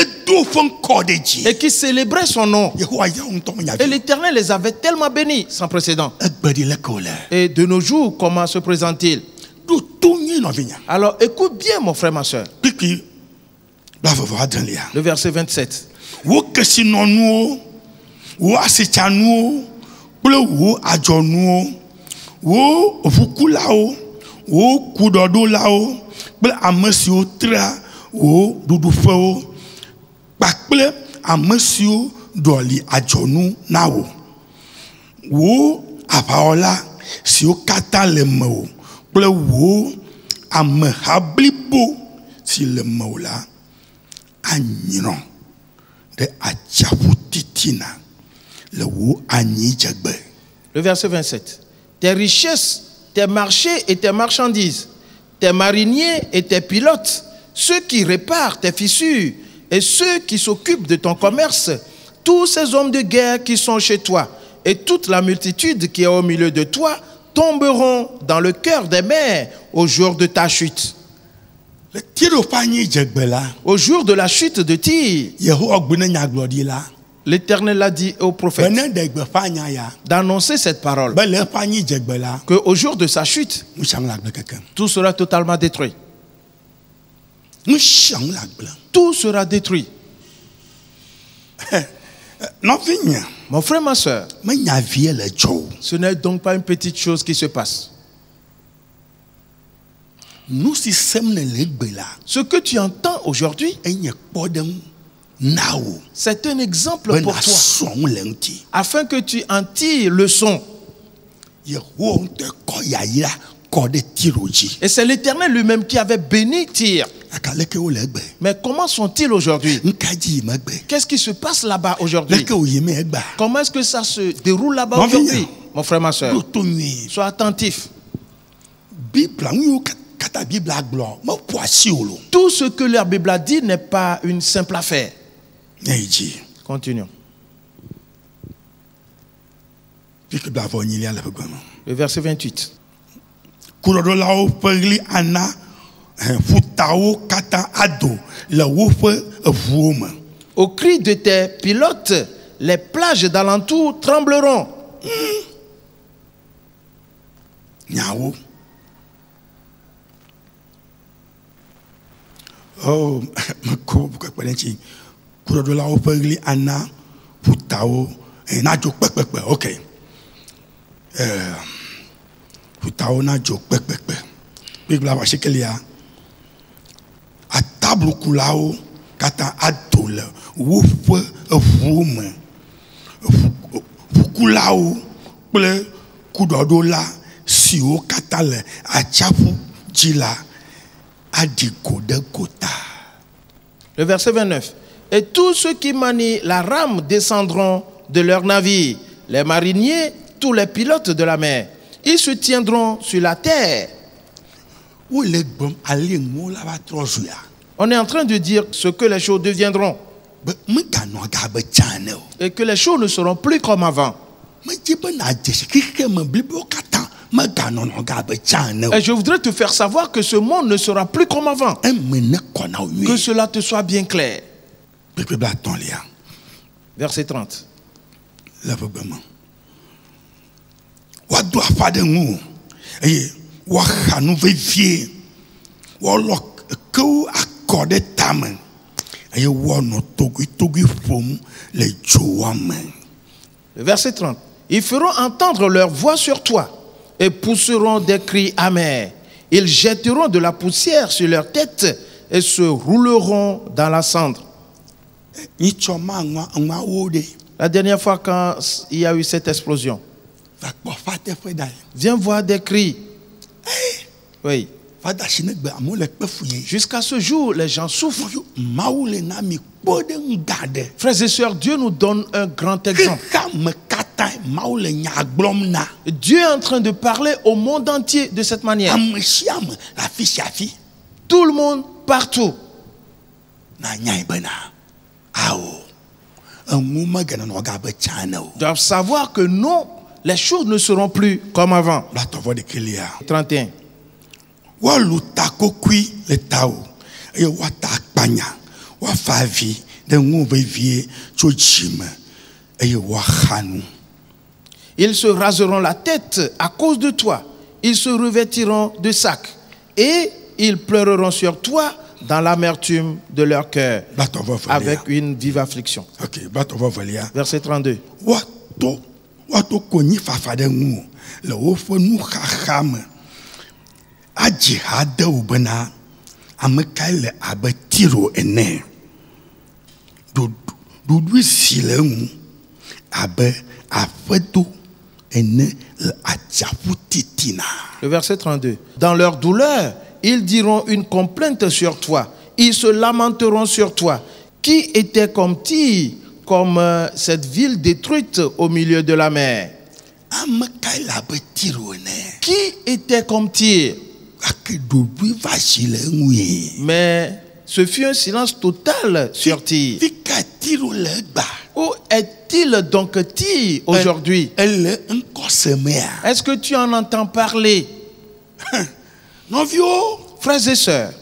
et qui célébrait son nom. Et l'Éternel les avait tellement bénis sans précédent. Et de nos jours, comment se présente-t-il? Alors écoute bien, mon frère, ma soeur. Le verset 27. Amesio tra wo dudufewo kpakple amesio doli adzonu na wo abaola siwo kata le mewo kple wo ameha blibo si le mewo la anyro de atsaƒu titina le wo anyi dzegbe. Le verset 27. Tes richesses tes marchés et tes marchandises, tes mariniers et tes pilotes, ceux qui réparent tes fissures et ceux qui s'occupent de ton commerce, tous ces hommes de guerre qui sont chez toi et toute la multitude qui est au milieu de toi tomberont dans le cœur des mers au jour de ta chute. Au jour de la chute de Tyr, l'Éternel a dit au prophète d'annoncer cette parole, qu'au jour de sa chute, tout sera totalement détruit. Tout sera détruit. Mon frère, ma soeur, ce n'est donc pas une petite chose qui se passe. Ce que tu entends aujourd'hui, c'est un exemple pour toi, afin que tu en tires le son. Et c'est l'Éternel lui-même qui avait béni Tyr. Mais comment sont-ils aujourd'hui? Qu'est-ce qui se passe là-bas aujourd'hui? Comment est-ce que ça se déroule là-bas aujourd'hui? Mon frère, ma soeur, sois attentif. Tout ce que la Bible a dit n'est pas une simple affaire. Continuons. Le verset 28. Au cri de tes pilotes, les plages d'alentour trembleront. Oh, ok. À table kulao kata adole wofe evume kulao ple kudodola siwo kata le achafu jila adiko de kota. Le verset 29. Et tous ceux qui manient la rame descendront de leur navire, les mariniers, tous les pilotes de la mer. Ils se tiendront sur la terre. On est en train de dire ce que les choses deviendront. Et que les choses ne seront plus comme avant. Et je voudrais te faire savoir que ce monde ne sera plus comme avant. Que cela te soit bien clair. Verset 30. Verset 30. Ils feront entendre leur voix sur toi et pousseront des cris amers. Ils jetteront de la poussière sur leur tête et se rouleront dans la cendre. La dernière fois quand il y a eu cette explosion, viens voir des cris. Oui. Jusqu'à ce jour, les gens souffrent. Frères et sœurs, Dieu nous donne un grand exemple. Dieu est en train de parler au monde entier de cette manière. Tout le monde, partout. Doivent savoir que non, les choses ne seront plus comme avant. 31. Ils se raseront la tête à cause de toi. Ils se revêtiront de sacs. Et ils pleureront sur toi dans l'amertume de leur cœur. Avec une vive affliction. Verset 32. Le verset 32. Dans leur douleur, ils diront une complainte sur toi. Ils se lamenteront sur toi. Qui était comme Tyr, comme cette ville détruite au milieu de la mer. Qui était comme Tyr? Mais ce fut un silence total sur Tyr. Où est-il donc Tyr aujourd'hui? Est-ce que tu en entends parler? Frères et sœurs,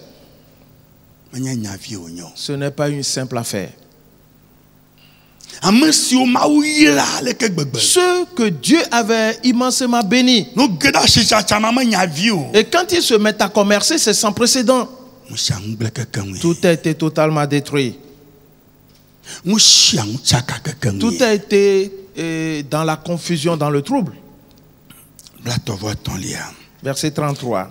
ce n'est pas une simple affaire. Ceux que Dieu avait immensément bénis. Et quand ils se mettent à commercer, c'est sans précédent. Tout a été totalement détruit. Tout a été dans la confusion, dans le trouble. Verset 33.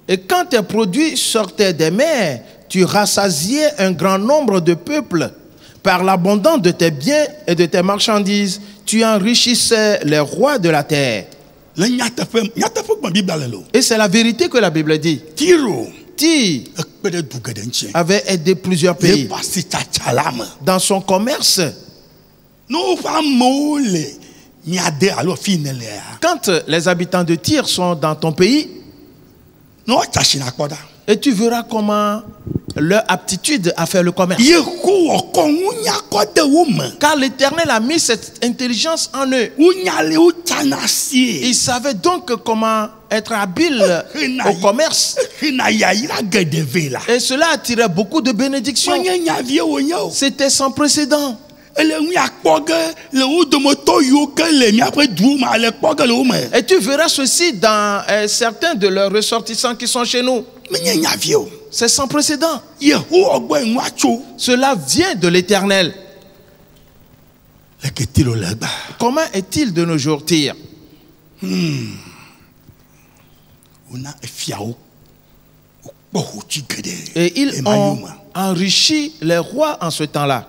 Et quand tes produits sortaient des mers, tu rassasiais un grand nombre de peuples. Par l'abondance de tes biens et de tes marchandises, tu enrichissais les rois de la terre. Et c'est la vérité que la Bible dit. Tyr avait aidé plusieurs pays dans son commerce. Quand les habitants de Tyr sont dans ton pays, et tu verras comment leur aptitude à faire le commerce. Car l'Éternel a mis cette intelligence en eux. Ils savaient donc comment être habiles au commerce. Et cela attirait beaucoup de bénédictions. C'était sans précédent. Et tu verras ceci dans certains de leurs ressortissants qui sont chez nous. C'est sans précédent. Cela vient de l'Éternel. Comment est-il de nos jours, Tyr? Et ils ont enrichi les rois en ce temps-là.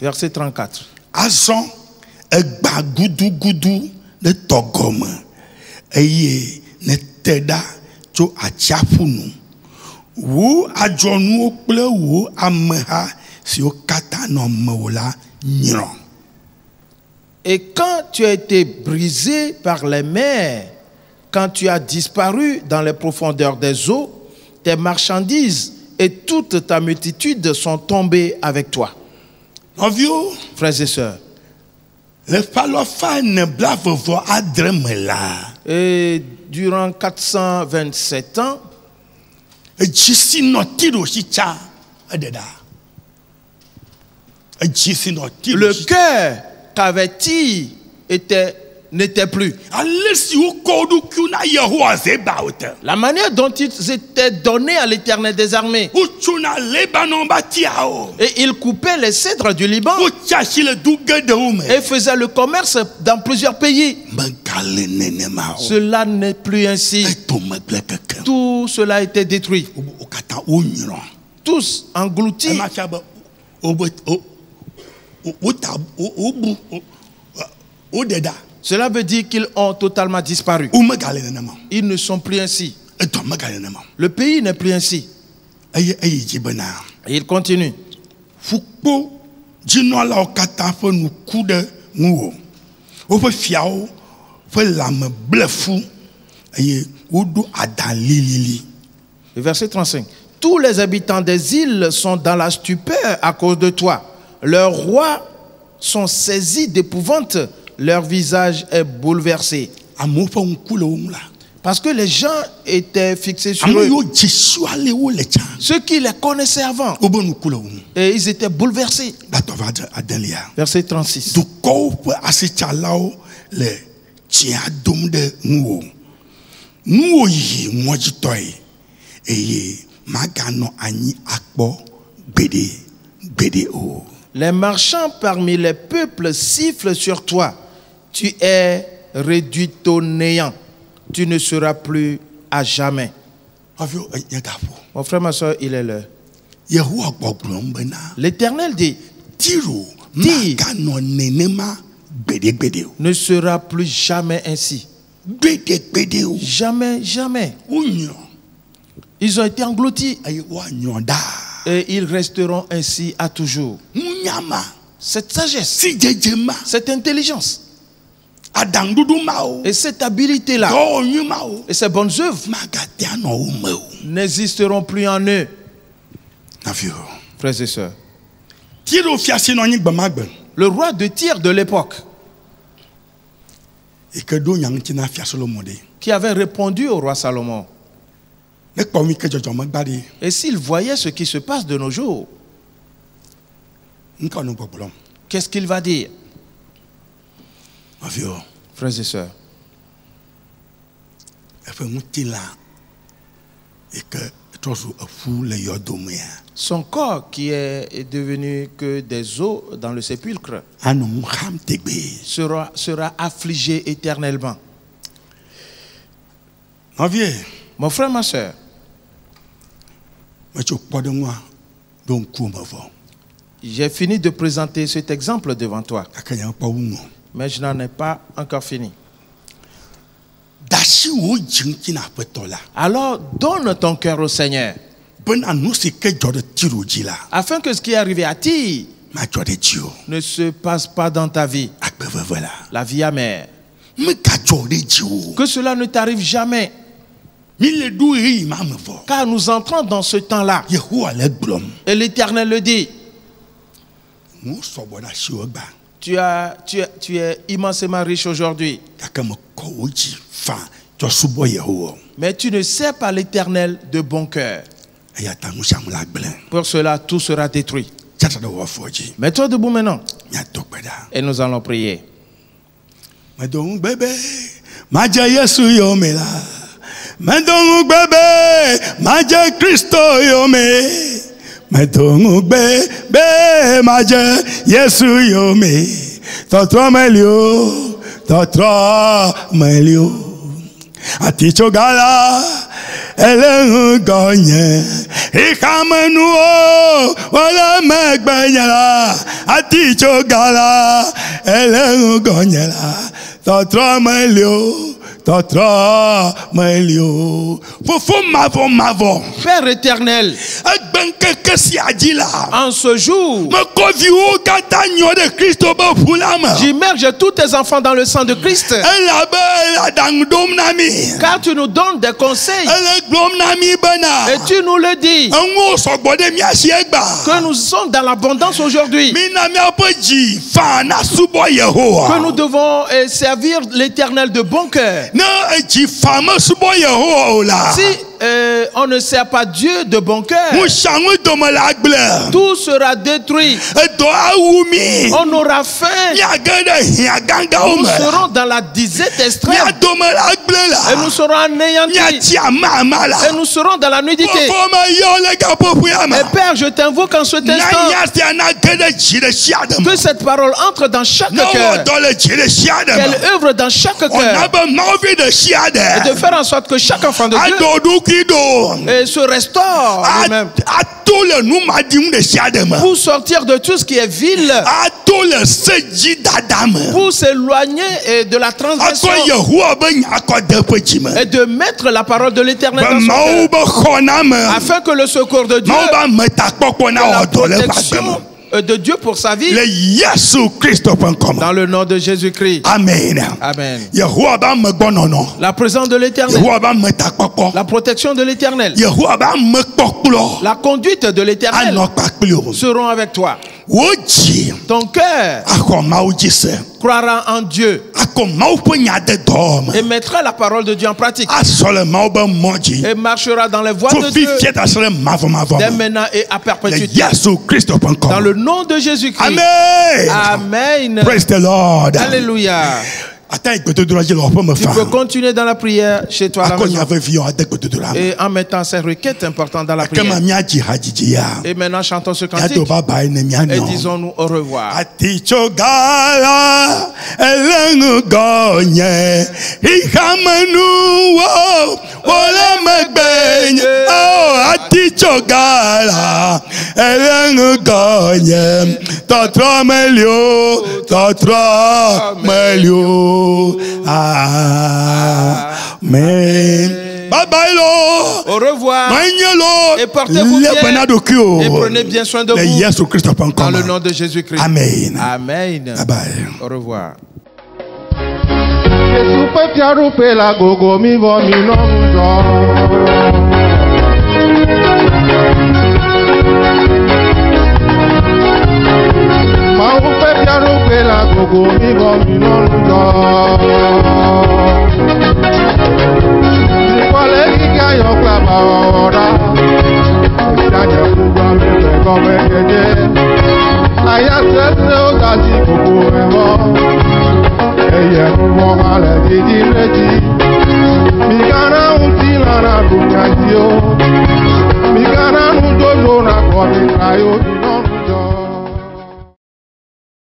Verset 34. Et quand tu as été brisé par les mers, quand tu as disparu dans les profondeurs des eaux, tes marchandises et toute ta multitude sont tombées avec toi. Frères et sœurs, et durant 427 ans, le cœur qu'avait Tyr n'était plus. La manière dont ils étaient donnés à l'Éternel des armées. Et ils coupaient les cèdres du Liban. Et faisaient le commerce dans plusieurs pays. Cela n'est plus ainsi. Tout cela a été détruit. Tous engloutis. Cela veut dire qu'ils ont totalement disparu. Ils ne sont plus ainsi. Le pays n'est plus ainsi. Et il continue. Verset 35. Tous les habitants des îles sont dans la stupeur à cause de toi. Leurs rois sont saisis d'épouvante. Leur visage est bouleversé. Parce que les gens étaient fixés sur eux. Ceux qui les connaissaient avant. Et ils étaient bouleversés. Verset 36. Les marchands parmi les peuples sifflent sur toi. Tu es réduit au néant. Tu ne seras plus à jamais. Mon frère, ma soeur, il est l'heure. L'Éternel dit, ne sera plus jamais ainsi. Jamais, jamais. Ils ont été engloutis. Et ils resteront ainsi à toujours. Cette sagesse, cette intelligence, et cette habilité-là, et ces bonnes œuvres n'existeront plus en eux. Frères et sœurs, le roi de Tyr de l'époque, qui avait répondu au roi Salomon, et s'il voyait ce qui se passe de nos jours, qu'est-ce qu'il va dire? Frères et sœurs, son corps qui est devenu que des os dans le sépulcre sera affligé éternellement. Mon frère, ma soeur, j'ai fini de présenter cet exemple devant toi, mais je n'en ai pas encore fini. Alors donne ton cœur au Seigneur, afin que ce qui est arrivé à Tyr ne se passe pas dans ta vie, la vie amère. Que cela ne t'arrive jamais. Car nous entrons dans ce temps-là. Et l'Éternel le dit. Tu es immensément riche aujourd'hui. Mais tu ne sers pas l'Éternel de bon cœur. Pour cela, tout sera détruit. Mets-toi debout maintenant. Et nous allons prier. Medongu bebe, maje Kristo yome. Medongu bebe, maje Yesu yome. Totro melio. Aticho gala, ele gonye. Ikamenuo, wala megbanyala. Aticho gala, ele gonyela. Totro melio. Père éternel, en ce jour, j'immerge tous tes enfants dans le sang de Christ, car tu nous donnes des conseils et tu nous le dis que nous sommes dans l'abondance aujourd'hui, que nous devons servir l'Éternel de bon cœur. Si on ne sert pas Dieu de bon cœur, tout sera détruit. On aura faim. Nous serons dans la disette extrême. Et nous serons anéantis. Et nous serons dans la nudité. Et Père, je t'invoque en cet instant que cette parole entre dans chaque cœur, qu'elle œuvre dans chaque cœur, et de faire en sorte que chaque enfant de Dieu se restaure lui-même pour sortir de tout ce qui est vil, pour s'éloigner de la transgression et de mettre la parole de l'Éternel dans son cœur, afin que le secours de Dieu, la protection de Dieu pour sa vie, dans le nom de Jésus-Christ. Amen. Amen. La présence de l'Éternel, la protection de l'Éternel, la conduite de l'Éternel seront avec toi. Ton cœur croira en Dieu et mettra la parole de Dieu en pratique et marchera dans les voies de Dieu dès maintenant et à perpétuité, dans le nom de Jésus-Christ. Amen. Amen. Praise the Lord. Alléluia. Tu peux continuer dans la prière chez toi à la maison. Et en mettant ces requêtes importantes dans la prière. Et maintenant chantons ce cantique et disons-nous au revoir. Ola megbenye. Oh, atichogala. Elengu gonye. Totra melio. Totra melio. Amen. Bye bye lo. Au revoir. Et portez-vous bien. Et prenez bien soin de vous. Dans le nom de Jésus-Christ. Amen. Amen. Bye bye. Au revoir. Migana un dojo na kwa